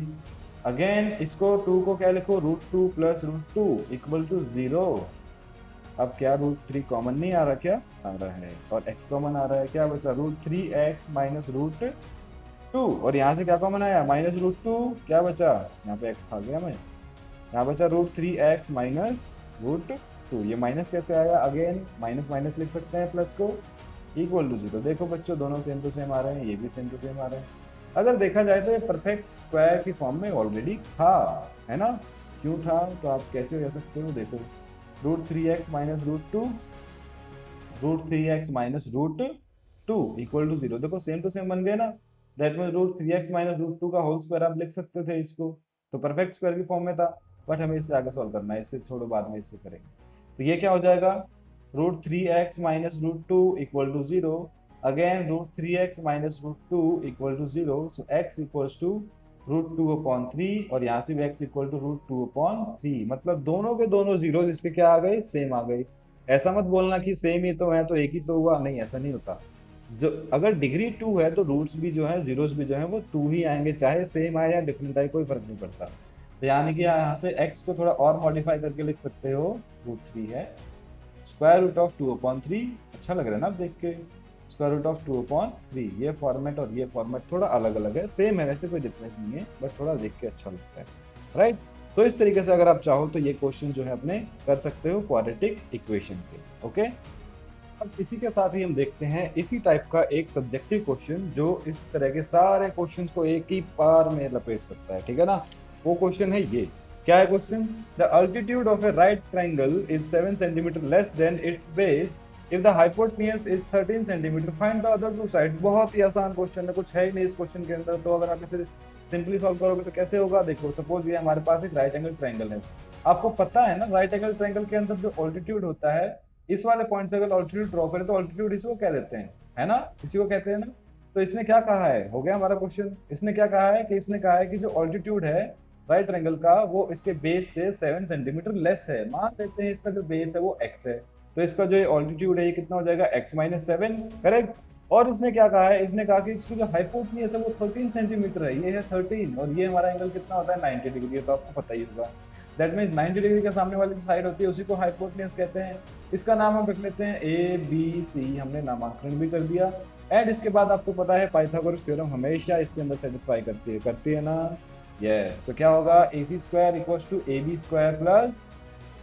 अगेन इसको 2 को क्या लिखो √2 प्लस √2 इक्वल टू 0। अब क्या √3 कॉमन नहीं आ रहा, क्या आ रहा है, और x कॉमन आ रहा है, क्या बचा √3x माइनस √2, और यहाँ से क्या कॉमन आया -√2, क्या बचा, यहाँ पे x खा गया मैं, यहाँ बचा √3x माइनस √2, ये माइनस कैसे आया, अगेन माइनस माइनस लिख सकते हैं प्लस को, इक्वल टू 0। देखो बच्चों दोनों सेम टू सेम आ रहे हैं, ये भी सेम टू सेम आ रहे हैं, अगर देखा जाए तो ये परफेक्ट स्क्वायर की फॉर्म में ऑलरेडी था, है ना। क्यों था, तो आप कैसे कह सकते हो, देखो √3x minus √2, √3x minus √2 equal to 0, देखो सेम टू सेम बन गए ना, दैट मीन √3x माइनस √2 का होल स्क्वायर आप लिख सकते थे इसको, तो परफेक्ट स्क्वायर की फॉर्म में था, बट हमें इससे आगे सॉल्व करना है, इससे छोड़ो बाद में इससे करेंगे। तो ये क्या हो जाएगा √3x minus √2 equal to 0, again √3x minus √2 equal to 0, so x equals to √2/3 और यहाँ से भी x इक्वल टू √2/3, मतलब दोनों के दोनों जीरोस इसके क्या आ गए, सेम आ गए। ऐसा मत बोलना कि सेम ही तो है तो एक ही तो हुआ, नहीं ऐसा नहीं होता। जो अगर डिग्री 2 है तो रूट्स भी जो है, जीरोस भी जो है वो 2 ही आएंगे, चाहे सेम आए या डिफरेंट आए, कोई फर्क नहीं पड़ता। तो यानी कि यहाँ से x को थोड़ा और मॉडिफाई करके लिख सकते हो, √3 है, √2/3। अच्छा लग रहा है ना आप देख के, √2/3। ये फॉर्मेट और ये फॉर्मेट थोड़ा अलग अलग है, सेम है वैसे कोई डिफरेंस नहीं है, बट थोड़ा देख के अच्छा लगता है, राइट। तो इस तरीके से अगर आप चाहो तो ये क्वेश्चन जो है अपने कर सकते हो क्वाड्रेटिक इक्वेशन के। ओके, अब इसी के साथ ही हम देखते हैं इसी टाइप का एक सब्जेक्टिव क्वेश्चन जो इस तरह के सारे क्वेश्चंस को एक ही बार में लपेट सकता है, ठीक है ना। वो क्वेश्चन है ये, क्या है question, the altitude of A right triangle is 7 centimetre less than it's base if the hypotenuse is 13 centimetre, find the other two sides. बहुत ही आसान क्वेश्चन है, कुछ है ही नहीं इस क्वेश्चन के अंदर, तो अगर आप इसे सिंपली सॉल्व करोगे तो कैसे होगा, देखो सपोज ये हमारे पास एक राइट एंगल ट्रायंगल है। आपको पता है ना राइट एंगल ट्रायंगल के अंदर जो ऑल्टीट्यूड होता है, इस वाले पॉइंट से अगर ऑल्टीट्यूड ड्रॉ करें तो ऑल्टीट्यूड इसी को कह देते हैं, है ना, इसी को कहते हैं ना। तो इसने क्या कहा है, हो गया हमारा क्वेश्चन। इसने क्या कहा है कि इसने कहा है कि जो ऑल्टीट्यूड है राइट ट्रायंगल का वो इसके बेस से 7 सेंटीमीटर लेस है। मान लेते हैं इसका जो बेस है वो x है, तो इसका जो ऑल्टीट्यूड है ये कितना हो जाएगा, x-7, करेक्ट। और इसने क्या कहा है, इसने कहा कि इसकी जो हाइपोटेन्यूज है वो 13 सेंटीमीटर है, ये है 13, और ये हमारा एंगल कितना होता है, 90 डिग्री, तो आपको पता ही होगा। दैट मीन 90 डिग्री के सामने वाली जो साइड होती है उसी को हाइपोटेन्यूज कहते हैं। इसका नाम हम रख लेते हैं ABC, हमने नामकरण भी कर दिया। एंड इसके बाद आपको पता है पाइथागोरस थ्योरम हमेशा इसके अंदर सेटिस्फाई करती है ना। यस, तो क्या होगा, AC² equals to AB² plus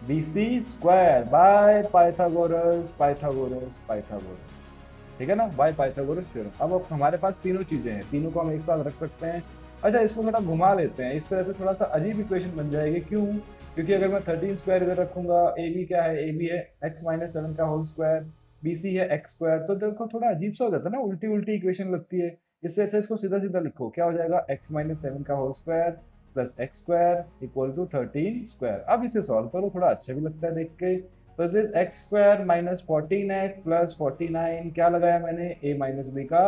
BC² by Pythagoras Pythagoras Pythagoras, ठीक है ना, बाय पाइथागोरस थ्योरम। अब हमारे पास तीनों चीजें हैं, तीनों को हम एक साथ रख सकते हैं। अच्छा, इसको थोड़ा घुमा लेते हैं, इस तरह से थोड़ा सा अजीब इक्वेशन बन जाएगी, क्यों, क्योंकि अगर मैं 13² इधर रखूंगा, ए बी क्या है, ए बी है x-7 का होल स्क्वायर, बी सी है x², तो देखो थोड़ा अजीब सा हो जाता है ना, उल्टी उल्टी इक्वेशन लगती है। इससे अच्छा इसको सीधा सीधा लिखो, क्या हो जाएगा, x-7 का whole square plus x² equal to 13²। अब इसे सॉल्व करो, थोड़ा अच्छा भी लगता है देख के। तो this x² minus 14x plus 49, क्या लगाया मैंने, a माइनस बी का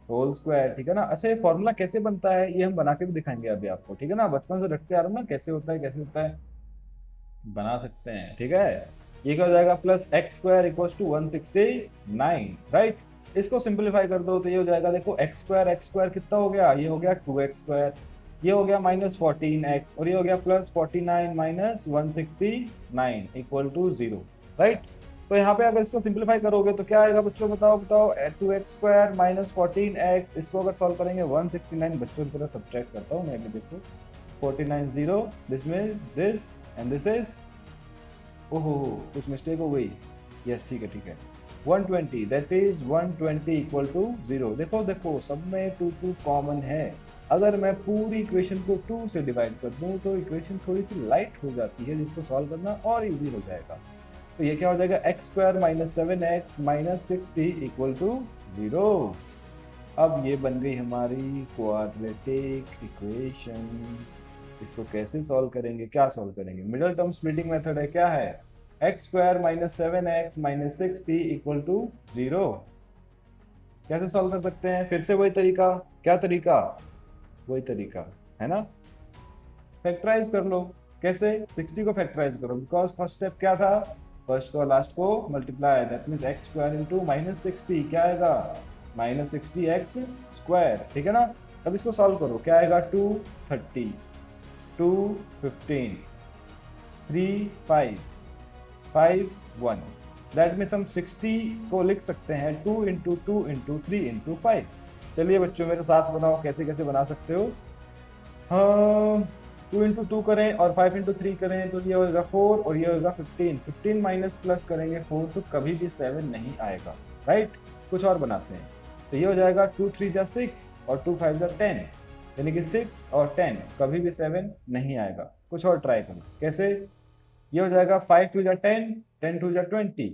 होल स्क्वायर, ठीक है ना। अच्छा, ये फॉर्मूला कैसे बनता है ये हम बना के भी दिखाएंगे अभी आपको, ठीक है ना, बचपन से रखते आ रहा हूँ ना, कैसे होता है कैसे होता है, बना सकते हैं, ठीक है। ये क्या हो जाएगा, plus x² equals to 169, right. इसको सिंपलीफाई कर दो तो ये हो जाएगा, देखो x² कितना हो गया, ये हो गया 2x², ये हो गया माइनस 14x, और ये हो गया plus 49 minus 169 equal to 0, right. तो यहाँ पे अगर इसको सिंपलीफाई करोगे तो क्या आएगा बच्चों, बताओ बताओ, 2x² माइनस 14x, इसको अगर सॉल्व करेंगे 169, बच्चों की तरह सब्ट्रैक्ट करता हूँ मैं भी, देखो 49 0, दिस में दिस एंड दिस इज, ओहो कुछ मिस्टेक हो गई, यस ठीक है ठीक है, 120, दैट इज 120 इक्वल टू 0। देखो देखो सब में 2 कॉमन है, अगर मैं पूरी इक्वेशन को 2 से डिवाइड कर दूं तो इक्वेशन थोड़ी सी लाइट हो जाती है, जिसको सॉल्व करना और इजी हो जाएगा। तो ये क्या हो जाएगा, x² minus 7x minus 60 equal to 0। अब ये बन गई हमारी क्वाड्रेटिक इक्वेशन। इसको कैसे सॉल्व करेंगे, क्या सॉल्व करेंगे, मिडिल टर्म स्प्लिटिंग मेथड है, क्या है, x² minus 7x minus 60 equal to 0। कैसे सॉल्व कर सकते हैं, फिर से वही तरीका, क्या तरीका, वही तरीका, है ना, फैक्टराइज कर लो। कैसे, 60 को फैक्टराइज करो, बिकॉज फर्स्ट स्टेप क्या था, फर्स्ट को लास्ट को multiply, that means x² into minus 60, क्या आएगा, माइनस 60x², ठीक है ना। अब इसको सॉल्व करो, क्या आएगा, 230, 215, 3 5 5 1, दैट मीन्स हम 60 को लिख सकते हैं 2 इंटू 2 इंटू 3 इंटू 5। चलिए बच्चों मेरे साथ बनाओ, कैसे कैसे बना सकते हो। हाँ, 2 इंटू 2 करें और 5 इंटू 3 करें तो ये होगा 4 और ये होगा 15, 15 माइनस प्लस करेंगे 4 तो कभी भी 7 नहीं आएगा, राइट। कुछ और बनाते हैं, तो ये हो जाएगा 2 3 जा 6 और 2 5 जा 10, यानी कि 6 और 10 कभी भी 7 नहीं आएगा। कुछ और ट्राई करो, कैसे, ये हो जाएगा 5 2 जा 10, 10 2 जा 20,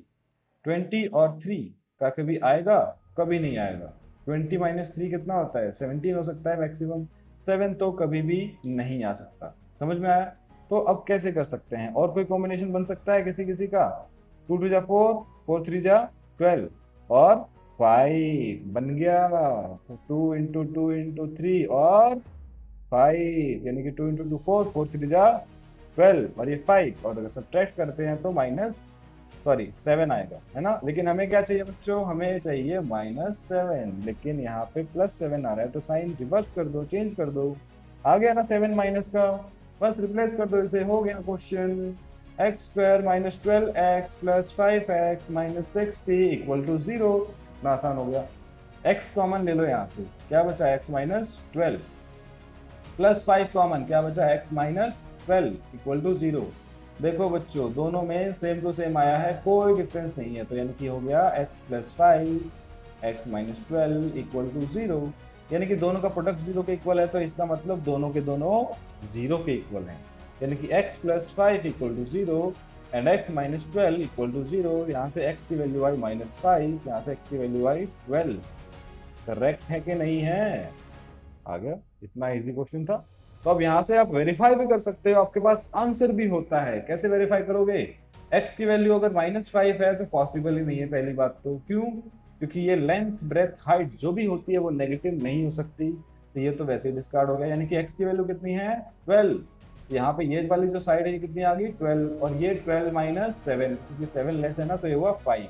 20 और 3 का कभी आएगा, कभी नहीं आएगा। 20 माइनस 3 कितना होता है, 17 हो सकता है मैक्सिमम, 7 तो कभी भी नहीं आ सकता। समझ में आया। तो अब कैसे कर सकते हैं, और कोई कॉम्बिनेशन बन सकता है किसी किसी का, 2 2 जा 4, 4 3 जा 12 और 5 बन गया, 2 इंटू 2 इंटू 3 और 5, यानी कि 2 इंटू 2 4, 4 3 जा 12 और ये 5, और अगर सब्ट्रैक्ट करते हैं तो -7 आएगा, है ना। लेकिन हमें क्या चाहिए बच्चों, हमें चाहिए -7, लेकिन यहाँ पे +7 आ रहा है, तो साइन रिवर्स कर दो, चेंज कर दो। आ गया ना 7 माइनस का, बस रिप्लेस कर दो इसे, हो गया क्वेश्चन। x² - 12x + 5x - 60 = 0। ना आसान हो गया। x कॉमन ले लो यहाँ से, क्या बचा x - 12 + 5 कॉमन, क्या बचा x - 12 = 0। देखो बच्चों, दोनों में सेम टू सेम आया है, कोई डिफरेंस नहीं है, तो यानी कि हो गया x + 5 x - 12 = 0। यानी कि दोनों का प्रोडक्ट 0 के इक्वल है, तो इसका मतलब दोनों के दोनों 0 के इक्वल हैं। यानी कि x + 5 = 0 एंड x - 12 = 0। यहाँ से x की वैल्यू आई -5, यहाँ से x की वैल्यू आई 12। करेक्ट है कि नहीं है? आ गया, इतना इजी क्वेश्चन था। तो अब यहाँ से आप वेरीफाई भी कर सकते हो, आपके पास आंसर भी होता है। कैसे वेरीफाई करोगे? x की वैल्यू अगर -5 है तो पॉसिबल ही नहीं है, पहली बात तो। क्यों? क्योंकि ये लेंथ ब्रेथ हाइट जो भी होती है वो नेगेटिव नहीं हो सकती, तो ये तो वैसे ही डिस्कार्ड हो गया। यानी कि x की वैल्यू कितनी है? 12। यहाँ पे ये वाली जो साइड है ये कितनी आ गई? 12, और ये 12 - 7, क्योंकि 7 लेस है ना, तो ये हुआ 5,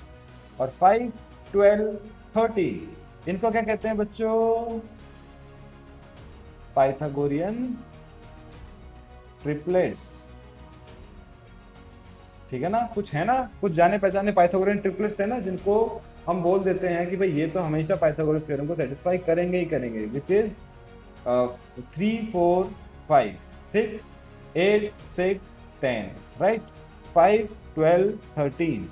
और 5 12 30। इनको क्या कहते हैं बच्चों? Pythagorean triplets. ठीक है ना, कुछ है ना, कुछ जाने पहचाने पाइथागोरियन ट्रिपलेट्स है ना, जिनको हम बोल देते हैं कि भाई ये तो हमेशा पाइथागोरस थ्योरम को सेटिस्फाई करेंगे ही करेंगे, विच इज 3 4 5। ठीक, 8 6 10, राइट, 5 12 13।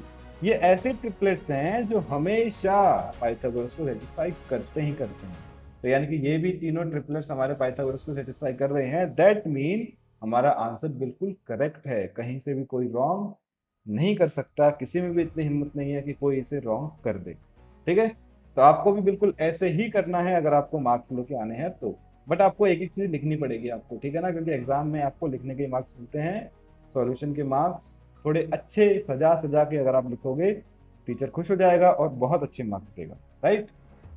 ये ऐसे ट्रिपलेट्स हैं जो हमेशा पाइथागोरस को सेटिस्फाई करते ही करते हैं। तो यानी कि ये भी तीनों ट्रिपलेट्स हमारे पाइथागोरस को सेटिस्फाई कर रहे हैं, दैट मीन हमारा आंसर बिल्कुल करेक्ट है, कहीं से भी कोई रॉन्ग नहीं कर सकता, किसी में भी इतनी हिम्मत नहीं है कि कोई इसे रॉन्ग कर दे। ठीक है, तो आपको भी बिल्कुल ऐसे ही करना है अगर आपको मार्क्स लेके आने हैं तो। बट आपको एक एक चीज लिखनी पड़ेगी आपको, ठीक है ना, क्योंकि एग्जाम में आपको लिखने के मार्क्स मिलते हैं, सॉल्यूशन के मार्क्स थोड़े अच्छे सजा सजा के अगर आप लिखोगे, टीचर खुश हो जाएगा और बहुत अच्छे मार्क्स देगा, राइट।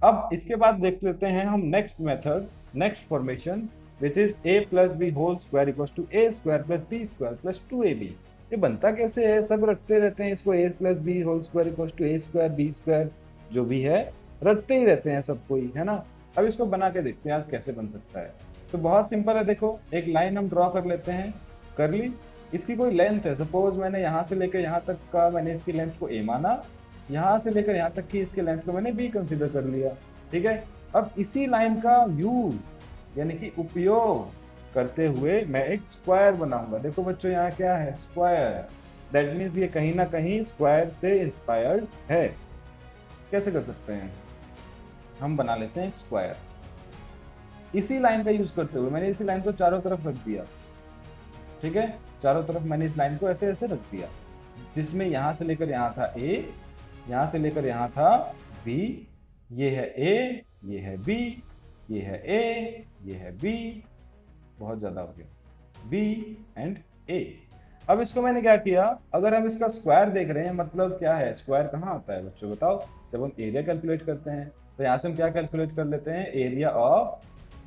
अब इसके बाद देख लेते हैं हम next method, next formation, which is a + b whole square equal to a square plus b square plus 2ab। ये बनता कैसे है? सब रखते रहते हैं इसको, a + b whole square equal to a square b square, जो भी है रटते ही रहते हैं सब कोई, है ना। अब इसको बना के देखते हैं आज कैसे बन सकता है। तो बहुत सिंपल है, देखो एक लाइन हम ड्रॉ कर लेते हैं, कर ली। इसकी कोई लेंथ है, सपोज मैंने यहाँ से लेकर यहाँ तक का मैंने इसकी लेंथ को a माना, यहाँ से लेकर यहाँ तक की इसके लेंथ को मैंने b कंसिडर कर लिया। ठीक है, अब इसी लाइन का यूज यानी कि उपयोग करते हुए मैं एक स्क्वायर बनाऊंगा। देखो बच्चों यहाँ क्या है? स्क्वायर। दैट मीन्स ये कहीं ना कहीं स्क्वायर से इंस्पायर्ड है। कैसे कर सकते हैं? हम बना लेते हैं एक स्क्वायर इसी लाइन का यूज करते हुए। मैंने इसी लाइन को चारों तरफ रख दिया, ठीक है, चारों तरफ मैंने इस लाइन को ऐसे ऐसे रख दिया, जिसमें यहां से लेकर यहां था a, यहां से लेकर यहां था b, ये है a, ये है b, ये है a, ये है b, बहुत ज्यादा हो गया, b एंड a। अब इसको मैंने क्या किया, अगर हम इसका स्क्वायर देख रहे हैं, मतलब क्या है, स्क्वायर कहाँ आता है बच्चों बताओ? जब हम एरिया कैलकुलेट करते हैं, तो यहाँ से हम क्या कैलकुलेट कर लेते हैं? एरिया ऑफ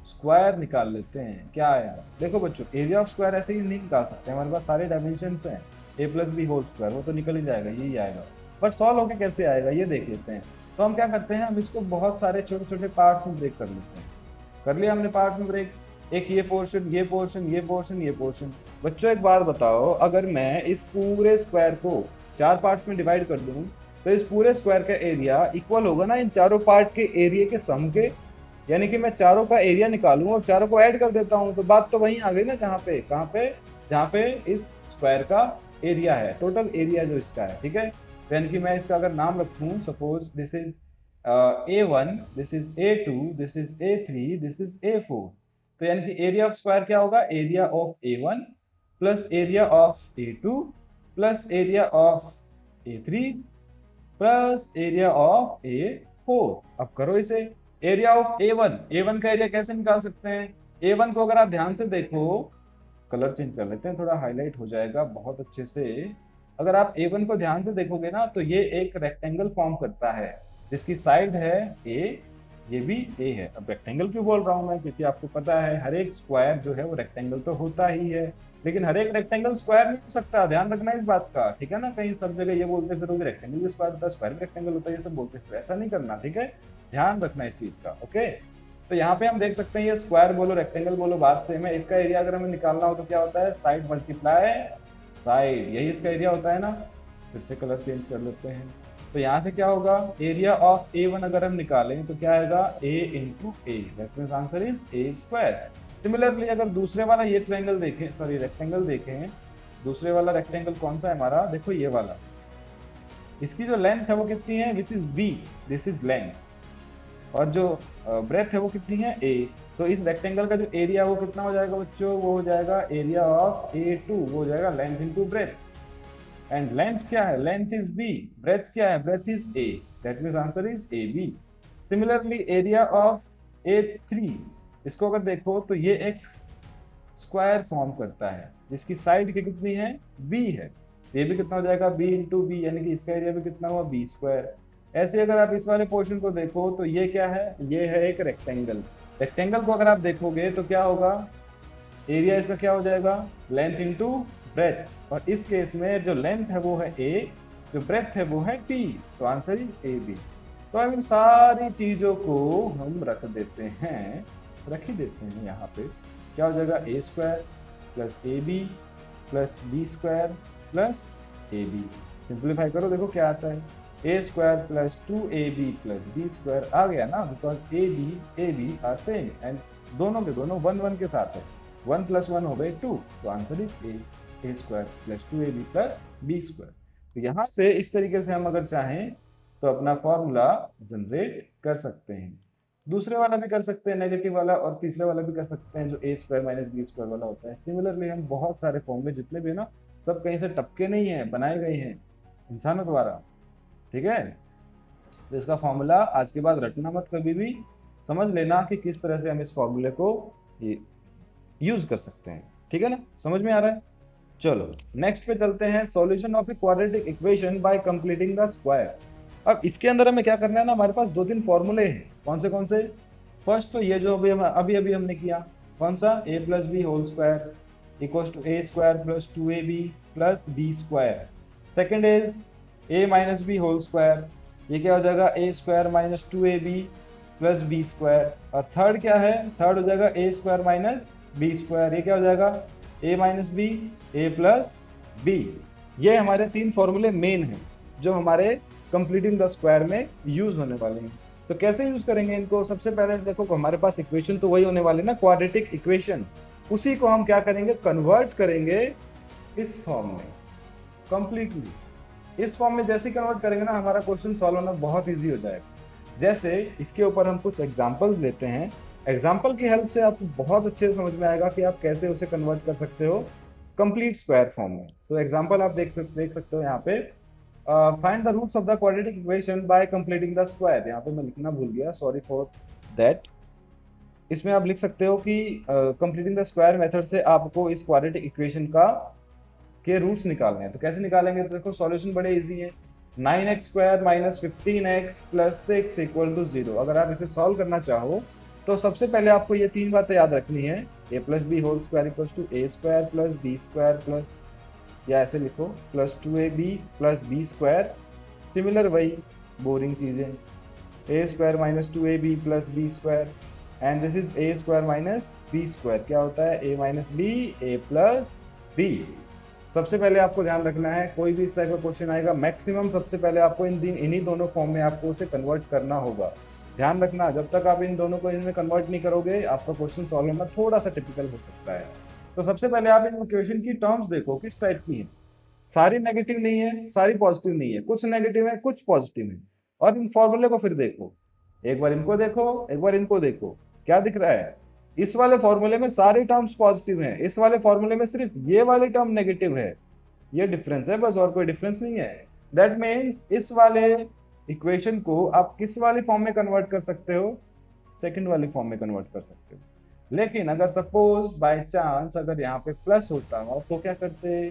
स्क्वायर निकाल लेते हैं। क्या आया? देखो बच्चों, एरिया ऑफ स्क्वायर ऐसे ही नहीं निकाल सकते, हमारे पास सारे डायमेंशन हैं। a + b होल स्क्वायर वो तो निकल ही जाएगा, यही आएगा। बट सॉल्व होके कैसे आएगा ये देख लेते हैं। तो हम क्या करते हैं, हम इसको बहुत सारे छोटे छोटे पार्ट्स में ब्रेक कर लेते हैं। कर लिया हमने पार्ट्स में ब्रेक, एक ये पोर्शन, ये पोर्शन, ये पोर्शन, ये पोर्शन। बच्चों एक बात बताओ, अगर मैं इस पूरे स्क्वायर को 4 पार्ट्स में डिवाइड कर दूं, तो इस पूरे स्क्वायर का एरिया इक्वल होगा ना इन चारों पार्ट के एरिया के सम के। यानी कि मैं चारों का एरिया निकालूं और चारों को ऐड कर देता हूं, तो बात तो वहीं आ गई ना, जहां पे कहां पे, जहां पे इस स्क्वायर का एरिया है, टोटल एरिया जो इसका है। ठीक है, यानी कि मैं इसका अगर नाम रखूं, suppose this is a1, this is a2, this is a3, this is a4। तो यानी कि एरिया ऑफ स्क्वायर क्या होगा? Area of a1 plus area of a2 plus area of a3 plus area of a4। अब करो इसे, एरिया ऑफ a1 का एरिया कैसे निकाल सकते हैं? a1 को अगर आप ध्यान से देखो, कलर चेंज कर लेते हैं, थोड़ा हाईलाइट हो जाएगा बहुत अच्छे से। अगर आप a1 को ध्यान से देखोगे ना, तो ये एक रेक्टेंगल फॉर्म करता है, जिसकी साइड है a ये भी ए है। अब रेक्टेंगल क्यों बोल रहा हूँ मैं, क्योंकि आपको पता है हर एक स्क्वायर जो है वो रेक्टेंगल तो होता ही है, लेकिन हर एक रेक्टेंगल स्क्वायर नहीं हो सकता, ध्यान रखना इस बात का, ठीक है ना। कहीं सब जगह ये बोलते फिर रेक्टेंगल भी स्क्वायर होता है, स्क्वायर भी रेक्टेंगल होता है, ये सब बोलते फिर ऐसा नहीं करना, ठीक है। ध्यान रखना इस चीज का, ओके। तो यहाँ पे हम देख सकते हैं ये स्क्वायर बोलो रेक्टेंगल बोलो बात सेम है। इसका एरिया अगर हमें निकालना हो तो क्या होता है, साइड मल्टीप्लाई साइड, यही इसका एरिया होता है ना। फिर से कलर चेंज कर लेते हैं। तो यहाँ से क्या होगा, एरिया ऑफ A1 अगर हम निकालें तो क्या आएगा, A into A, that means answer is A square. Similarly अगर दूसरे वाला ये ट्रायंगल देखें, सॉरी रेक्टेंगल देखें, दूसरे वाला रेक्टेंगल कौन सा है हमारा, देखो ये वाला, इसकी जो लेंथ है वो कितनी है, which is B, this is length, और जो ब्रेथ है वो कितनी है ए। तो इस रेक्टेंगल का जो एरिया वो कितना हो जाएगा बच्चों, वो हो जाएगा एरिया ऑफ A2, वो हो जाएगा length into breadth. And length क्या है, लेंथ इज बी, ब्रेथ क्या है, breadth is A, that means answer is A B. Similarly area of A3, इसको अगर देखो तो ये एक स्क्वायर फॉर्म करता है जिसकी साइड की कितनी है, बी है। ये भी कितना हो जाएगा, बी इंटू बी, यानी कि इसका एरिया भी कितना हुआ, बी स्क्वायर। ऐसे अगर आप इस वाले पोर्शन को देखो तो ये क्या है, ये है एक रेक्टेंगल। रेक्टेंगल को अगर आप देखोगे तो क्या होगा, एरिया इसका क्या हो जाएगा, लेंथ इंटू ब्रेथ, और इस केस में जो लेंथ है वो है ए, जो ब्रेथ है वो है बी, तो आंसर इज ए बी। तो अब इन सारी चीजों को हम रख देते हैं, रख ही देते हैं यहाँ पे। क्या हो जाएगा, a square plus a b plus B square plus a b. Simplify करो, देखो क्या आता है, a square plus 2ab plus B square आ गया ना, because a b are same and दोनों के दोनों 1 1 के साथ है, 1 + 1 हो गए 2, तो answer is A square plus 2ab plus B square. तो यहाँ से इस तरीके से हम अगर चाहें तो अपना फॉर्मूला जनरेट कर सकते हैं। दूसरे वाला भी कर सकते हैं नेगेटिव वाला, और तीसरे वाला भी कर सकते हैं जो ए स्क्वायर माइनस बी स्क्वायर वाला होता है। सिमिलरली हम बहुत सारे फॉर्मूले जितने भी है ना, सब कहीं से टपके नहीं है, बनाए गए हैं इंसानों द्वारा, ठीक है। तो इसका फॉर्मूला आज के बाद रटना मत कभी भी, समझ लेना कि किस तरह से हम इस फॉर्मूले को यूज कर सकते हैं, ठीक है ना, समझ में आ रहा है। चलो नेक्स्ट पे चलते हैं, solution of a quadratic equation by completing the square. अब इसके अंदर हमें क्या करना है ना, हमारे पास 2-3 फॉर्मूले हैं, कौन से। फर्स्ट तो ये जो अभी हमने किया, कौन सा, a plus b whole square equals to a square plus 2ab plus B square. Second is a minus b whole square, ये क्या हो जाएगा, a square minus 2ab plus B square. और थर्ड क्या है, थर्ड हो जाएगा a square minus b square, ये क्या हो जाएगा, a minus B A plus b. ये हमारे 3 फॉर्मूले मेन हैं जो हमारे कंप्लीटिंग द स्क्वायर में यूज होने वाले हैं। तो कैसे यूज करेंगे इनको, सबसे पहले देखो हमारे पास इक्वेशन तो वही होने वाली ना, क्वाड्रेटिक इक्वेशन, उसी को हम क्या करेंगे, कन्वर्ट करेंगे इस फॉर्म में कंप्लीटली। इस फॉर्म में जैसे कन्वर्ट करेंगे ना, हमारा क्वेश्चन सॉल्व होना बहुत ईजी हो जाएगा। जैसे इसके ऊपर हम कुछ एग्जाम्पल्स लेते हैं, एग्जाम्पल की हेल्प से आपको बहुत अच्छे से समझ में आएगा कि आप कैसे उसे कन्वर्ट कर सकते हो कंप्लीट स्क्वायर फॉर्म में। तो एग्जाम्पल आप देख सकते हो यहाँ पे, find the roots of the quadratic equation by completing the square. यहाँ पे मैं लिखना भूल गया, सॉरी फॉर दैट। इसमें आप लिख सकते हो कि कंप्लीटिंग द स्क्वायर मेथड से आपको इस क्वाड्रेटिक इक्वेशन का के रूट्स निकालने हैं। तो कैसे निकालेंगे, तो देखो सॉल्यूशन बड़े इजी है, 9x² minus 15x plus 6 equal to 0। अगर आप इसे सॉल्व करना चाहो तो सबसे पहले आपको ये 3 बातें याद रखनी है, a plus b whole square equal to a square plus B square plus, या ऐसे लिखो plus 2ab plus B square. Similar वही बोरिंग चीजें, a square minus 2ab plus B square, and this is A square minus b square. क्या होता है, a minus B A plus b. सबसे पहले आपको ध्यान रखना है, कोई भी इस टाइप का क्वेश्चन आएगा, मैक्सिमम सबसे पहले आपको इन्हीं दोनों फॉर्म में आपको उसे कन्वर्ट करना होगा। ध्यान रखना, जब तक आप इन दोनों को इनमें कन्वर्ट नहीं करोगे, आपका क्वेश्चन सॉल्व होना थोड़ा सा टिपिकल हो सकता है। तो सबसे पहले आप इन इक्वेशन की टर्म्स देखो किस टाइप की है, सारी नेगेटिव नहीं है, सारी पॉजिटिव नहीं है, कुछ नेगेटिव है कुछ पॉजिटिव है। और इन फॉर्मूले को फिर देखो, एक बार इनको देखो एक बार इनको देखो, क्या दिख रहा है, इस वाले फॉर्मूले में सारे टर्म्स पॉजिटिव हैं, इस वाले फॉर्मूले में सिर्फ ये वाले टर्म नेगेटिव है। ये डिफरेंस है बस, और कोई डिफरेंस नहीं है। दैट मीन्स इस वाले इक्वेशन को आप किस वाली फॉर्म में कन्वर्ट कर सकते हो, सेकंड वाली फॉर्म में कन्वर्ट कर सकते हो। लेकिन अगर सपोज बाय चांस अगर यहाँ पे प्लस होता हो तो क्या करते,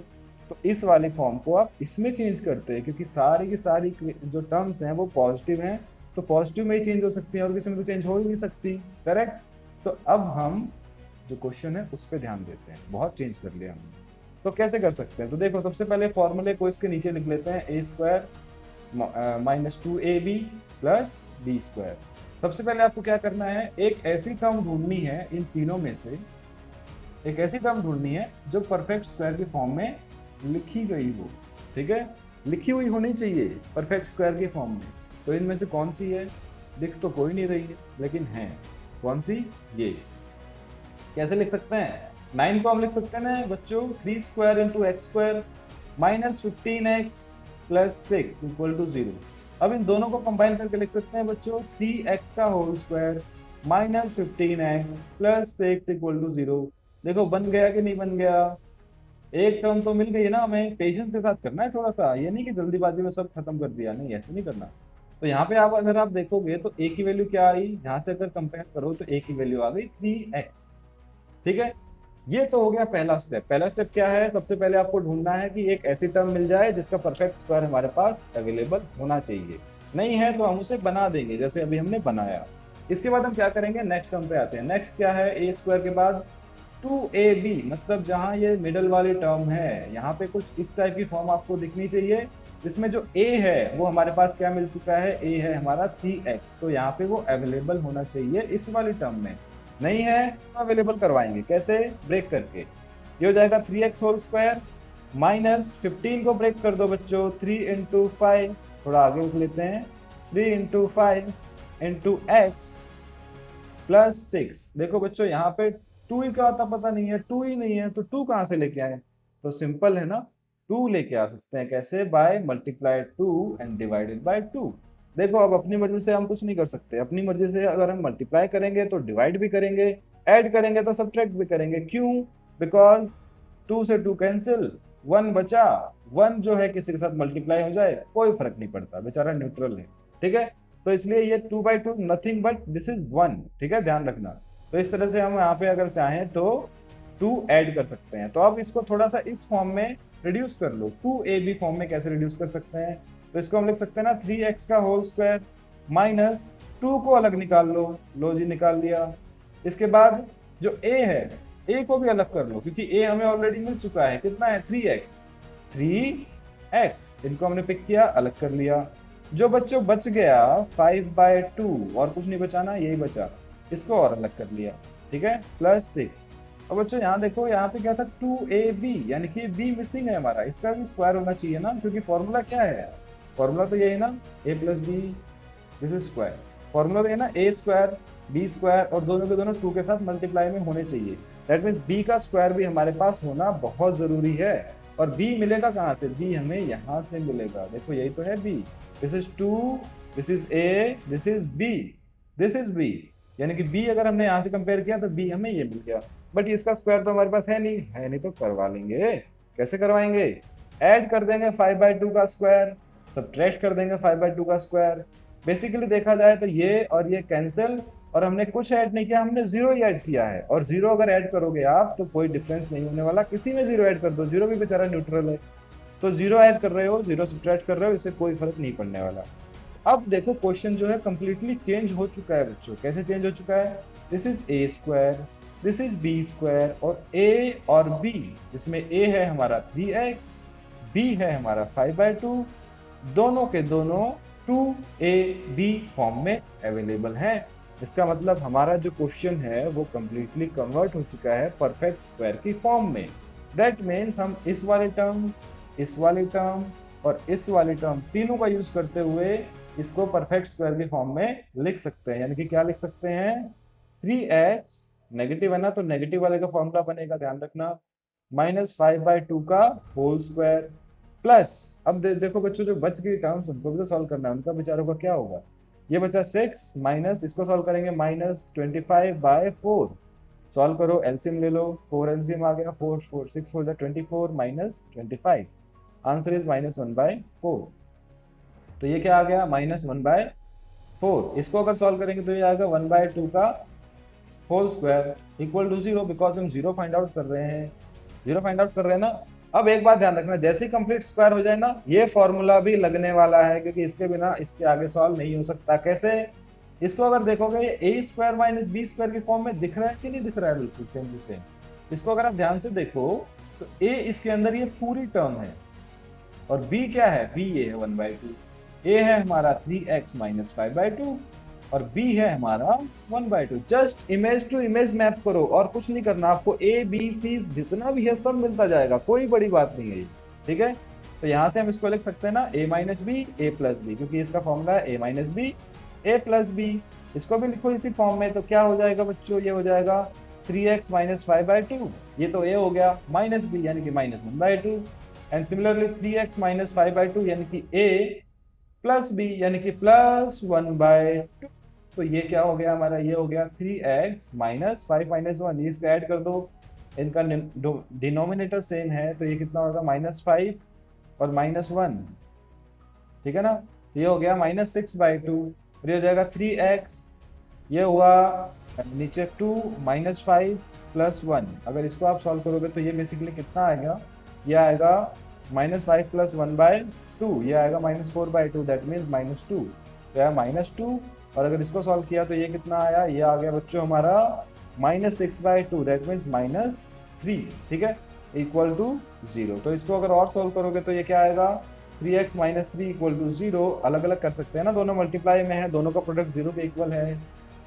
तो इस वाली फॉर्म को आप इसमें चेंज करते हैं, क्योंकि सारी की सारी जो टर्म्स हैं वो पॉजिटिव हैं तो पॉजिटिव में ही चेंज हो सकती है और किसी में तो चेंज हो ही नहीं सकती, करेक्ट। तो अब हम जो क्वेश्चन है उस पर ध्यान देते हैं, बहुत चेंज कर लिया हमने। तो कैसे कर सकते हैं, तो देखो सबसे पहले फॉर्मूले को इसके नीचे लिख लेते हैं, a square minus 2ab plus B square. सबसे पहले आपको क्या करना है, एक ऐसी टर्म ढूंढनी है इन तीनों में से, एक ऐसी टर्म ढूंढनी है जो परफेक्ट स्क्वायर के फॉर्म में लिखी गई हो, ठीक है, लिखी हुई होनी चाहिए परफेक्ट स्क्वायर के फॉर्म में। तो इनमें से कौन सी है, दिख तो कोई नहीं रही है लेकिन है, कौन सी, ये। कैसे लिख सकते हैं, 9 को हम लिख सकते हैं ना बच्चों, 3 square into x square minus 15x plus 6 equal to 0। अब इन दोनों को कंबाइन करके लिख सकते हैं बच्चों, 3x का whole square minus 15x plus 6 equal to 0। देखो बन गया कि नहीं बन गया, एक टर्म तो मिल गई ना। हमें पेशेंस के साथ करना है थोड़ा सा, ये नहीं कि जल्दीबाजी में सब खत्म कर दिया, नहीं ऐसे नहीं करना। तो यहाँ पे आप अगर आप देखोगे तो a की वैल्यू क्या आई, यहाँ से अगर कंपेयर करो तो a की वैल्यू आ गई 3x, ठीक है। ये तो हो गया पहला स्टेप। पहला स्टेप क्या है, सबसे पहले आपको ढूंढना है कि एक ऐसी टर्म मिल जाए जिसका परफेक्ट स्क्वायर हमारे पास अवेलेबल होना चाहिए, नहीं है तो हम उसे बना देंगे जैसे अभी हमने बनाया। इसके बाद हम क्या करेंगे, नेक्स्ट टर्म पे आते हैं। नेक्स्ट क्या है, ए स्क्वायर के बाद 2ab, मतलब जहां ये मिडल वाली टर्म है यहाँ पे कुछ इस टाइप की फॉर्म आपको दिखनी चाहिए, जिसमें जो a है वो हमारे पास क्या मिल चुका है, a है हमारा 3x, तो यहाँ पे वो अवेलेबल होना चाहिए इस वाली टर्म में। नहीं है तो अवेलेबल करवाएंगे, कैसे, ब्रेक करके। ये हो जाएगा 3x होल स्क्वायर माइनस 15 को ब्रेक कर दो बच्चों, 3 इंटू 5, थोड़ा आगे उठ लेते हैं, 3 इंटू 5 इंटू एक्स प्लस 6। देखो बच्चों यहाँ पे 2 ही का आता पता नहीं है, 2 ही नहीं है तो 2 कहाँ से लेके आए, तो सिंपल है ना, 2 लेके आ सकते हैं। कैसे, by multiply 2 and divided by 2। देखो अब अपनी मर्जी से हम कुछ नहीं कर सकते, अपनी मर्जी से अगर हम मल्टीप्लाई करेंगे तो डिवाइड भी करेंगे, ऐड करेंगे तो सब्ट्रैक्ट भी करेंगे। क्यों, बिकॉज 2 से 2 कैंसिल, 1 बचा, 1 जो है किसी के साथ मल्टीप्लाई हो जाए कोई फर्क नहीं पड़ता, बेचारा न्यूट्रल है, ठीक है। तो इसलिए ये 2/2 नथिंग बट दिस इज 1, ठीक है, ध्यान रखना। तो इस तरह से हम यहाँ पे अगर चाहें तो 2 ऐड कर सकते हैं। तो अब इसको थोड़ा सा इस फॉर्म में रिड्यूस कर लो, 2ab फॉर्म में कैसे रिड्यूस कर सकते हैं, तो इसको हम लिख सकते हैं ना, 3x का होल स्क्वायर माइनस 2 को अलग निकाल लो जी निकाल लिया। इसके बाद जो a है, a को भी अलग कर लो क्योंकि a हमें ऑलरेडी मिल चुका है, कितना है, 3x, इनको हमने पिक किया, अलग कर लिया। जो बच्चों बच गया 5/2, और कुछ नहीं बचाना, यही बचा, इसको और अलग कर लिया, ठीक है, प्लस 6। अब बच्चों यहाँ देखो, यहाँ पे क्या था, 2ab, यानी कि b मिसिंग है हमारा, इसका भी स्क्वायर होना चाहिए ना, क्योंकि फॉर्मूला क्या है, फॉर्मूला तो ये है ना, a plus B, this is square. Formula तो ये ना, a स्क्वायर बी स्क्वायर, और दोनों के दोनों 2 के साथ मल्टीप्लाई में होने चाहिए। दैट मीन्स b का स्क्वायर भी हमारे पास होना बहुत जरूरी है। और b मिलेगा कहाँ से, b हमें यहाँ से मिलेगा, देखो यही तो है b, this is 2, this is a, this is b, this is b, यानी कि b अगर हमने यहाँ से कंपेयर किया तो b हमें ये मिल गया। बट इसका स्क्वायर तो हमारे पास है नहीं, है नहीं तो करवा लेंगे। कैसे करवाएंगे, ऐड कर देंगे 5/2 का स्क्वायर, सब्ट्रैक्ट कर देंगे 5/2 का स्क्वायर। बेसिकली देखा जाए तो ये और ये कैंसिल, और हमने कुछ ऐड नहीं किया, हमने 0 ही ऐड किया है। और 0 अगर ऐड करोगे आप तो कोई डिफरेंस नहीं होने वाला, किसी में 0 ऐड कर दो, 0 भी बेचारा न्यूट्रल है। तो 0 ऐड कर रहे हो, 0 सब्ट्रैक्ट कर रहे हो, इससे कोई फर्क नहीं पड़ने वाला। अब देखो क्वेश्चन जो है कंप्लीटली चेंज हो चुका है बच्चों। कैसे चेंज हो चुका है, this is a square, this is b square, और a और b, जिसमें a है हमारा 3x, b है हमारा 5/2, दोनों के दोनों 2ab फॉर्म में अवेलेबल हैं। इसका मतलब हमारा जो क्वेश्चन है वो कंप्लीटली कन्वर्ट हो चुका है परफेक्ट स्क्वायर की फॉर्म में। दैट मीन्स हम इस वाले टर्म, इस वाली टर्म और इस वाली टर्म तीनों का यूज करते हुए इसको परफेक्ट स्क्वायर की फॉर्म में लिख सकते हैं। यानी कि क्या लिख सकते हैं, 3x, नेगेटिव है ना तो नेगेटिव वाले का फॉर्मूला बनेगा, ध्यान रखना, माइनस 5/2 का होल स्क्वायर प्लस, अब देखो बच्चों जो बच गई टर्म्स उनको भी तो सॉल्व करना है, उनका बेचारों का क्या होगा, ये बचा 6 माइनस, इसको सॉल्व करेंगे माइनस 25/4, सॉल्व करो, एलसीएम ले लो, 4 एलसीएम आ गया, 4 4 6 हो जाए 24 माइनस 25, आंसर इज -1/4। तो ये क्या आ गया, -1/4। इसको अगर सॉल्व करेंगे तो ये आएगा 1/2 का whole square equal to 0, because हम 0 फाइंड आउट कर रहे हैं, 0 फाइंड आउट कर रहे हैं ना। अब एक बात ध्यान रखना, जैसे ही कंप्लीट स्क्वायर हो जाए ना, ये फॉर्मूला भी लगने वाला है, क्योंकि इसके बिना इसके आगे सॉल्व नहीं हो सकता। कैसे? इसको अगर देखोगे ये ए स्क्वायर माइनस बी स्क्वायर की फॉर्म में दिख रहा है कि नहीं दिख रहा है, बिल्कुल सेम टू सेम। इसको अगर आप ध्यान से देखो तो ए इसके अंदर ये पूरी टर्म है, और बी क्या है, बी ये है 1/2। ए है हमारा 3x माइनस 5/2, और बी है हमारा 1/2। Just image to image map करो, और कुछ नहीं करना आपको। ए बी सी जितना भी है सब मिलता जाएगा, कोई बड़ी बात नहीं है ये। ठीक है, तो यहां से हम इसको लिख सकते हैं ना, a minus B A plus B, क्योंकि इसका फॉर्मूला है a minus B A plus B. इसको भी लिखो इसी फॉर्म में, तो क्या हो जाएगा बच्चों, ये हो जाएगा 3x माइनस 5/2। ये तो a हो गया, माइनस बी यानी कि minus 1/2, and similarly 3x minus 5/2 यानी कि a प्लस बी यानी कि प्लस 1/2। तो ये क्या हो गया हमारा, ये हो गया 3x माइनस 5 - 1, ये इसको ऐड कर दो, इनका डिनोमिनेटर सेम है, तो ये कितना होगा, -5 और -1। ठीक है ना, तो ये हो गया -6/2, और ये हो जाएगा 3x, ये हुआ नीचे 2 -5 प्लस 1। अगर इसको आप सॉल्व करोगे तो ये बेसिकली कितना आएगा, ये आएगा -5 प्लस 1/2, ये आएगा -4/2, दैट मीन्स -2। तो यह -2, और अगर इसको सॉल्व किया तो ये कितना आया, ये आ गया बच्चों हमारा -6/2, दैट मीन्स -3। ठीक है, इक्वल टू 0। तो इसको अगर और सॉल्व करोगे तो ये क्या आएगा, 3x माइनस 3 इक्वल टू 0। अलग अलग कर सकते हैं ना, दोनों मल्टीप्लाई में है, दोनों का प्रोडक्ट 0 के इक्वल है।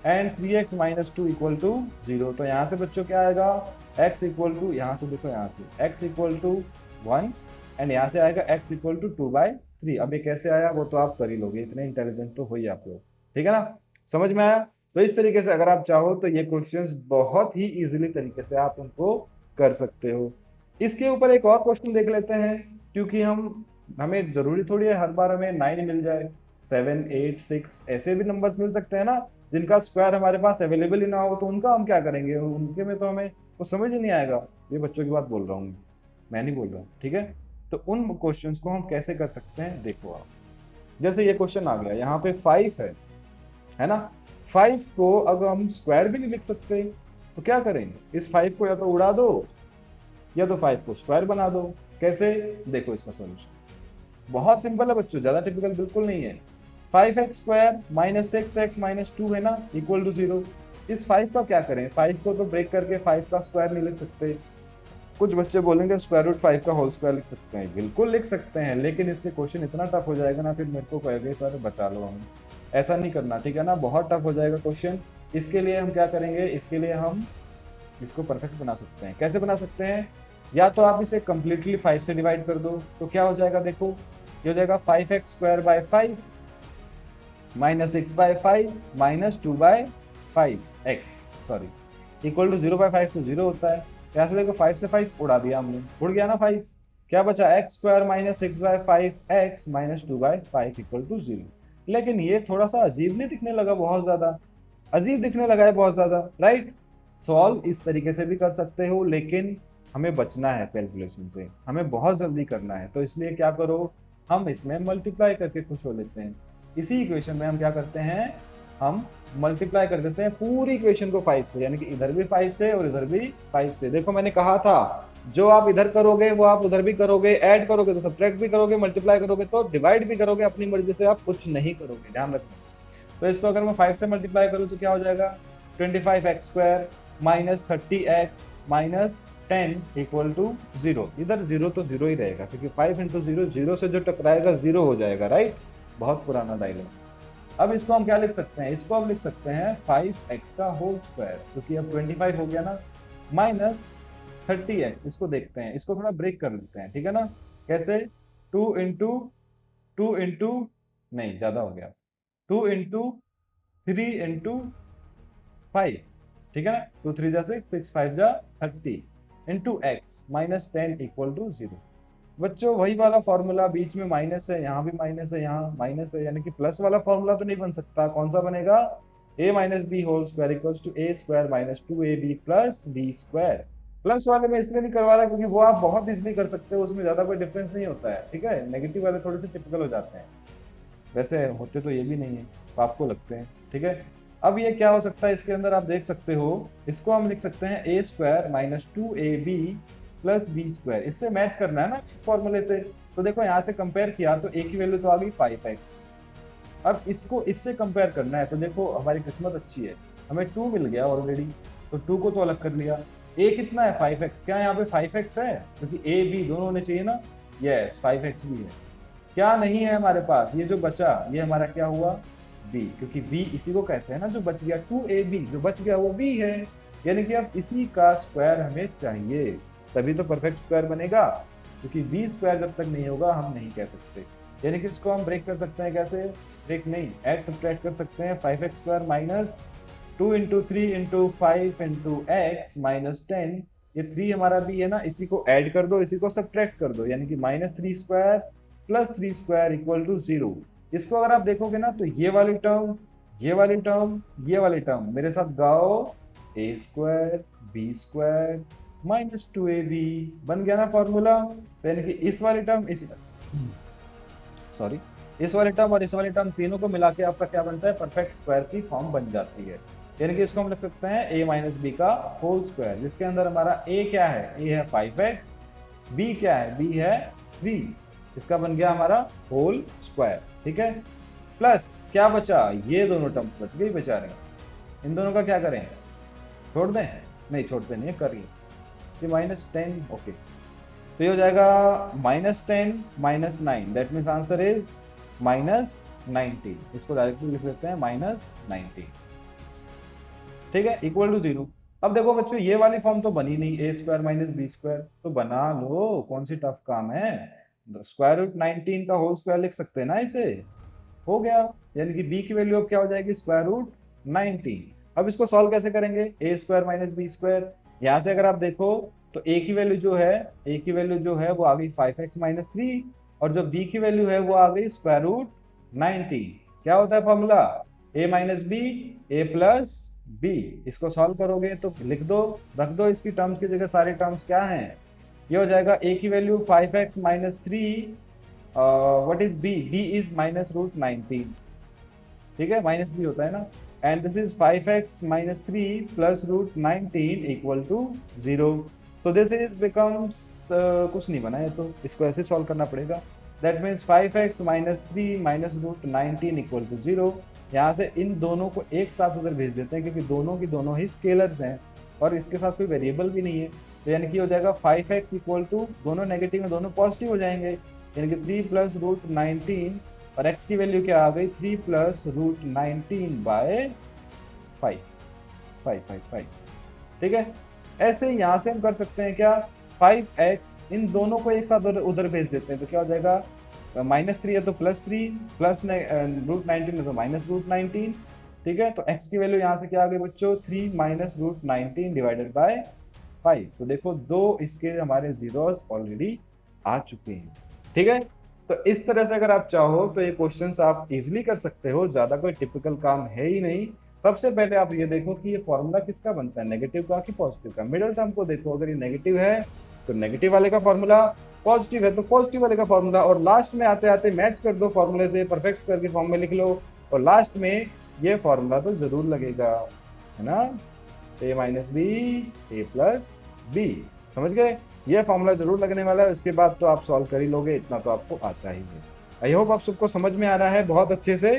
And 3x minus 2 equal to 0। तो यहाँ से बच्चों क्या आएगा, x इक्वल टू, यहाँ से देखो, यहाँ से x इक्वल टू 1, एंड यहाँ से आएगा x इक्वल टू 2/3। अब ये कैसे आया वो तो आप कर ही लोगे, इतने इंटेलिजेंट तो हो ही आप लोग। ठीक है ना, समझ में आया? तो इस तरीके से अगर आप चाहो तो ये क्वेश्चंस बहुत ही इजीली तरीके से आप उनको कर सकते हो। इसके ऊपर एक और क्वेश्चन देख लेते हैं, क्योंकि हमें जरूरी थोड़ी है हर बार हमें 9 मिल जाए, 7 8 6 ऐसे भी नंबर्स मिल सकते हैं ना, जिनका स्क्वायर हमारे पास अवेलेबल ही ना हो, तो उनका हम क्या करेंगे, उनके में तो हमें कुछ समझ ही नहीं आएगा। ये बच्चों की बात बोल रहा हूँ मैं नहीं बोल रहा हूँ। ठीक है, तो उन क्वेश्चंस को हम कैसे कर सकते हैं, देखो आप। जैसे ये क्वेश्चन आ गया, यहाँ पे 5 है ना। 5 को अगर हम स्क्वायर भी नहीं लिख सकते तो क्या करेंगे, इस 5 को या तो उड़ा दो, या तो 5 को स्क्वायर बना दो। कैसे, देखो इसका सोल्यूशन बहुत सिंपल है बच्चों, ज्यादा टिपिकल बिल्कुल नहीं है। 5x² माइनस 6x माइनस 2 है ना, इक्वल टू 0। इस 5 का क्या करें, 5 को तो ब्रेक करके 5 का स्क्वायर नहीं लिख सकते। कुछ बच्चे बोलेंगे स्क्वायर रूट 5 का होल स्क्वायर लिख सकते हैं, बिल्कुल लिख सकते हैं, लेकिन इससे क्वेश्चन इतना टफ हो जाएगा ना, फिर मेरे को कहेंगे सर बचा लो हमें। ऐसा नहीं करना, ठीक है ना, बहुत टफ हो जाएगा क्वेश्चन। इसके लिए हम क्या करेंगे, इसके लिए हम इसको परफेक्ट बना सकते हैं। कैसे बना सकते हैं, या तो आप इसे कंप्लीटली 5 से डिवाइड कर दो, तो क्या हो जाएगा, देखो ये हो जाएगा 5x² 5 -6/5 -2/5x, sorry, equal to 0/5 से 0 होता है। यहाँ से देखो 5 से 5 उड़ा दिया हमने, उड़ गया ना 5, क्या बचा, x² -6/5x -2/5 इक्वल टू 0। लेकिन ये थोड़ा सा अजीब नहीं दिखने लगा, बहुत ज्यादा अजीब दिखने लगा है, बहुत ज्यादा, राइट। सॉल्व इस तरीके से भी कर सकते हो, लेकिन हमें बचना है कैलकुलेशन से, हमें बहुत जल्दी करना है, तो इसलिए क्या करो, हम इसमें मल्टीप्लाई करके खुश हो लेते हैं। इसी इक्वेशन में हम क्या करते हैं, हम मल्टीप्लाई कर देते हैं पूरी इक्वेशन को 5 से, यानी कि इधर भी 5 से और इधर भी 5 से। देखो मैंने कहा था, जो आप इधर करोगे वो आप उधर भी करोगे, ऐड करोगे तो सब्ट्रैक्ट भी करोगे, मल्टीप्लाई करोगे तो डिवाइड भी करोगे, अपनी मर्जी से आप कुछ नहीं करोगे, ध्यान रखना। तो इसको अगर मैं 5 से मल्टीप्लाई करूँ तो क्या हो जाएगा, 25x² minus 30x minus 10 equal to 0। इधर 0 तो 0 ही रहेगा, क्योंकि 5 इंटू 0, 0 से जो टकराएगा 0 हो जाएगा, राइट। बहुत पुराना डायलॉग। अब इसको हम क्या लिख सकते हैं, इसको हम लिख सकते हैं 5x का होल स्क्वायर, क्योंकि अब 25 हो गया ना, माइनस 30x। इसको देखते हैं, इसको थोड़ा ब्रेक कर लेते हैं, ठीक है ना। कैसे, 2 इंटू नहीं, ज्यादा हो गया, 2 इंटू 3 इंटू 5, ठीक है ना, 2 3 जा 6, 6 5 जा 30, into x minus 10 equal to 0। बच्चों वही वाला फॉर्मूला, बीच में माइनस है, यहाँ भी माइनस है, यहाँ माइनस है, यानी कि प्लस वाला फॉर्मूला तो नहीं बन सकता। कौन सा बनेगा, a minus b whole square equals to a square minus 2ab plus b square. Plus वाले में इसलिए नहीं करवा रहा क्योंकि वो आप बहुत इजीली कर सकते हो, उसमें ज्यादा कोई डिफरेंस नहीं होता है, ठीक है। नेगेटिव वाले थोड़े से टिपिकल हो जाते हैं, वैसे होते तो ये भी नहीं है, तो आपको लगते हैं, ठीक है। अब ये क्या हो सकता है, इसके अंदर आप देख सकते हो, इसको हम लिख सकते हैं a square minus 2ab plus B square, इससे मैच करना है ना फॉर्मूले से। तो देखो यहाँ से कंपेयर किया तो ए की वैल्यू तो आ गई 5x। अब इसको इससे कंपेयर करना है, तो देखो हमारी किस्मत अच्छी है, हमें 2 मिल गया ऑलरेडी, तो 2 को तो अलग कर लिया। ए कितना है 5x, क्या यहाँ पे 5x है, क्योंकि ए बी दोनों होने चाहिए ना। यस 5x भी है। क्या नहीं है हमारे पास, ये जो बचा ये हमारा क्या हुआ, बी, क्योंकि बी इसी को कहते हैं ना जो बच गया, 2ab जो बच गया वो बी है। यानी कि अब इसी का स्क्वायर हमें चाहिए, तभी तो परफेक्ट स्क्वायर बनेगा, क्योंकि बी स्क्वायर जब तक नहीं होगा हम नहीं कह सकते। यानी कि इसको हम ब्रेक कर सकते हैं, कैसे ब्रेक नहीं, ऐड सब्ट्रैक्ट कर सकते हैं, 5x² minus 2 into 3 into 5 into x minus 10, ये 3 हमारा भी है ना, इसी को ऐड कर दो, इसी को सब्ट्रैक्ट कर दो, यानी कि -3² प्लस 3² इक्वल टू 0। इसको अगर आप देखोगे ना तो ये वाली टर्म, ये वाली टर्म, ये वाली टर्म मेरे साथ गाओ, a² b² -2ab बन गया ना फॉर्मूला। तो यानी कि इस वाली टर्म, इस सॉरी इस वाले टर्म और इस वाले टर्म तीनों को मिला के आपका क्या बनता है, परफेक्ट स्क्वायर की फॉर्म बन जाती है। यानी कि इसको हम लिख सकते हैं a माइनस बी का होल स्क्वायर, जिसके अंदर हमारा a क्या है, a है 5x, b क्या है, b है 3, इसका बन गया हमारा होल स्क्वायर। ठीक है, प्लस क्या बचा, ये दोनों टर्म बच गई बेचारे, इन दोनों का क्या करें, छोड़ दें, नहीं छोड़ते नहीं, करिए ये -10। ओके, तो ये हो जाएगा -10 -9, दैट मीन्स आंसर इज -19। इसको डायरेक्टली लिख लेते हैं -19। ठीक है, इक्वल टू 0। अब देखो बच्चों ये वाली फॉर्म तो बनी नहीं, a² माइनस b², तो बना लो, कौन सी टफ काम है, √19 का होल स्क्वायर लिख सकते हैं ना इसे, हो गया। यानी कि b की वैल्यू अब क्या हो जाएगी, √19। अब इसको सॉल्व कैसे करेंगे, a² माइनस b², यहाँ से अगर आप देखो तो a की वैल्यू जो है, a की वैल्यू जो है वो आ गई 5x माइनस 3, और जो b की वैल्यू है वो आ गई √19। क्या होता है formula, a minus B A plus B. इसको सॉल्व करोगे तो लिख दो, रख दो इसकी टर्म्स की जगह, सारे टर्म्स क्या हैं, ये हो जाएगा a की value 5x minus 3, what is b, b is -√19, ठीक है, माइनस बी होता है ना, and this is 5x minus 3 plus √19 equal to 0। तो दिस इज बिकम्स, कुछ नहीं बना है तो इसको ऐसे सॉल्व करना पड़ेगा, that means 5x minus 3 minus √19 equal to 0। यहाँ से इन दोनों को एक साथ उधर भेज देते हैं, क्योंकि दोनों की दोनों ही स्केलर्स हैं और इसके साथ कोई वेरिएबल भी नहीं है, तो यानी कि हो जाएगा 5x इक्वल टू, दोनों नेगेटिव में दोनों पॉजिटिव हो जाएंगे, यानी कि 3 प्लस √19, और x की वैल्यू क्या आ गई, 3 प्लस √19 बाय 5। ठीक है, ऐसे यहाँ से हम कर सकते हैं क्या, 5x, इन दोनों को एक साथ उधर भेज देते हैं, तो क्या हो जाएगा, -3 है तो +3, प्लस √19 है तो -√19। ठीक है, तो x की वैल्यू यहाँ से क्या आ गई बच्चों, 3 माइनस √19 डिवाइडेड बाय 5। तो देखो दो इसके हमारे जीरोस ऑलरेडी आ चुके हैं। ठीक है, तो इस तरह से अगर आप चाहो तो ये क्वेश्चंस आप इजीली कर सकते हो, ज्यादा कोई टिपिकल काम है ही नहीं। सबसे पहले आप ये देखो कि ये फॉर्मूला किसका बनता है, नेगेटिव का कि पॉजिटिव का, मिडिल टर्म को देखो, अगर ये नेगेटिव है तो नेगेटिव वाले का फॉर्मूला, पॉजिटिव है तो पॉजिटिव वाले का फॉर्मूला, और लास्ट में आते आते मैच कर दो फॉर्मूले से, परफेक्ट स्क्वायर की फॉर्म में लिख लो, और लास्ट में ये फॉर्मूला तो जरूर लगेगा, है ना, a minus B A plus b, समझ गए, ये फॉर्मूला जरूर लगने वाला है, उसके बाद तो आप सॉल्व कर ही लोगे, इतना तो आपको आता ही है। आई होप आप सबको समझ में आ रहा है बहुत अच्छे से।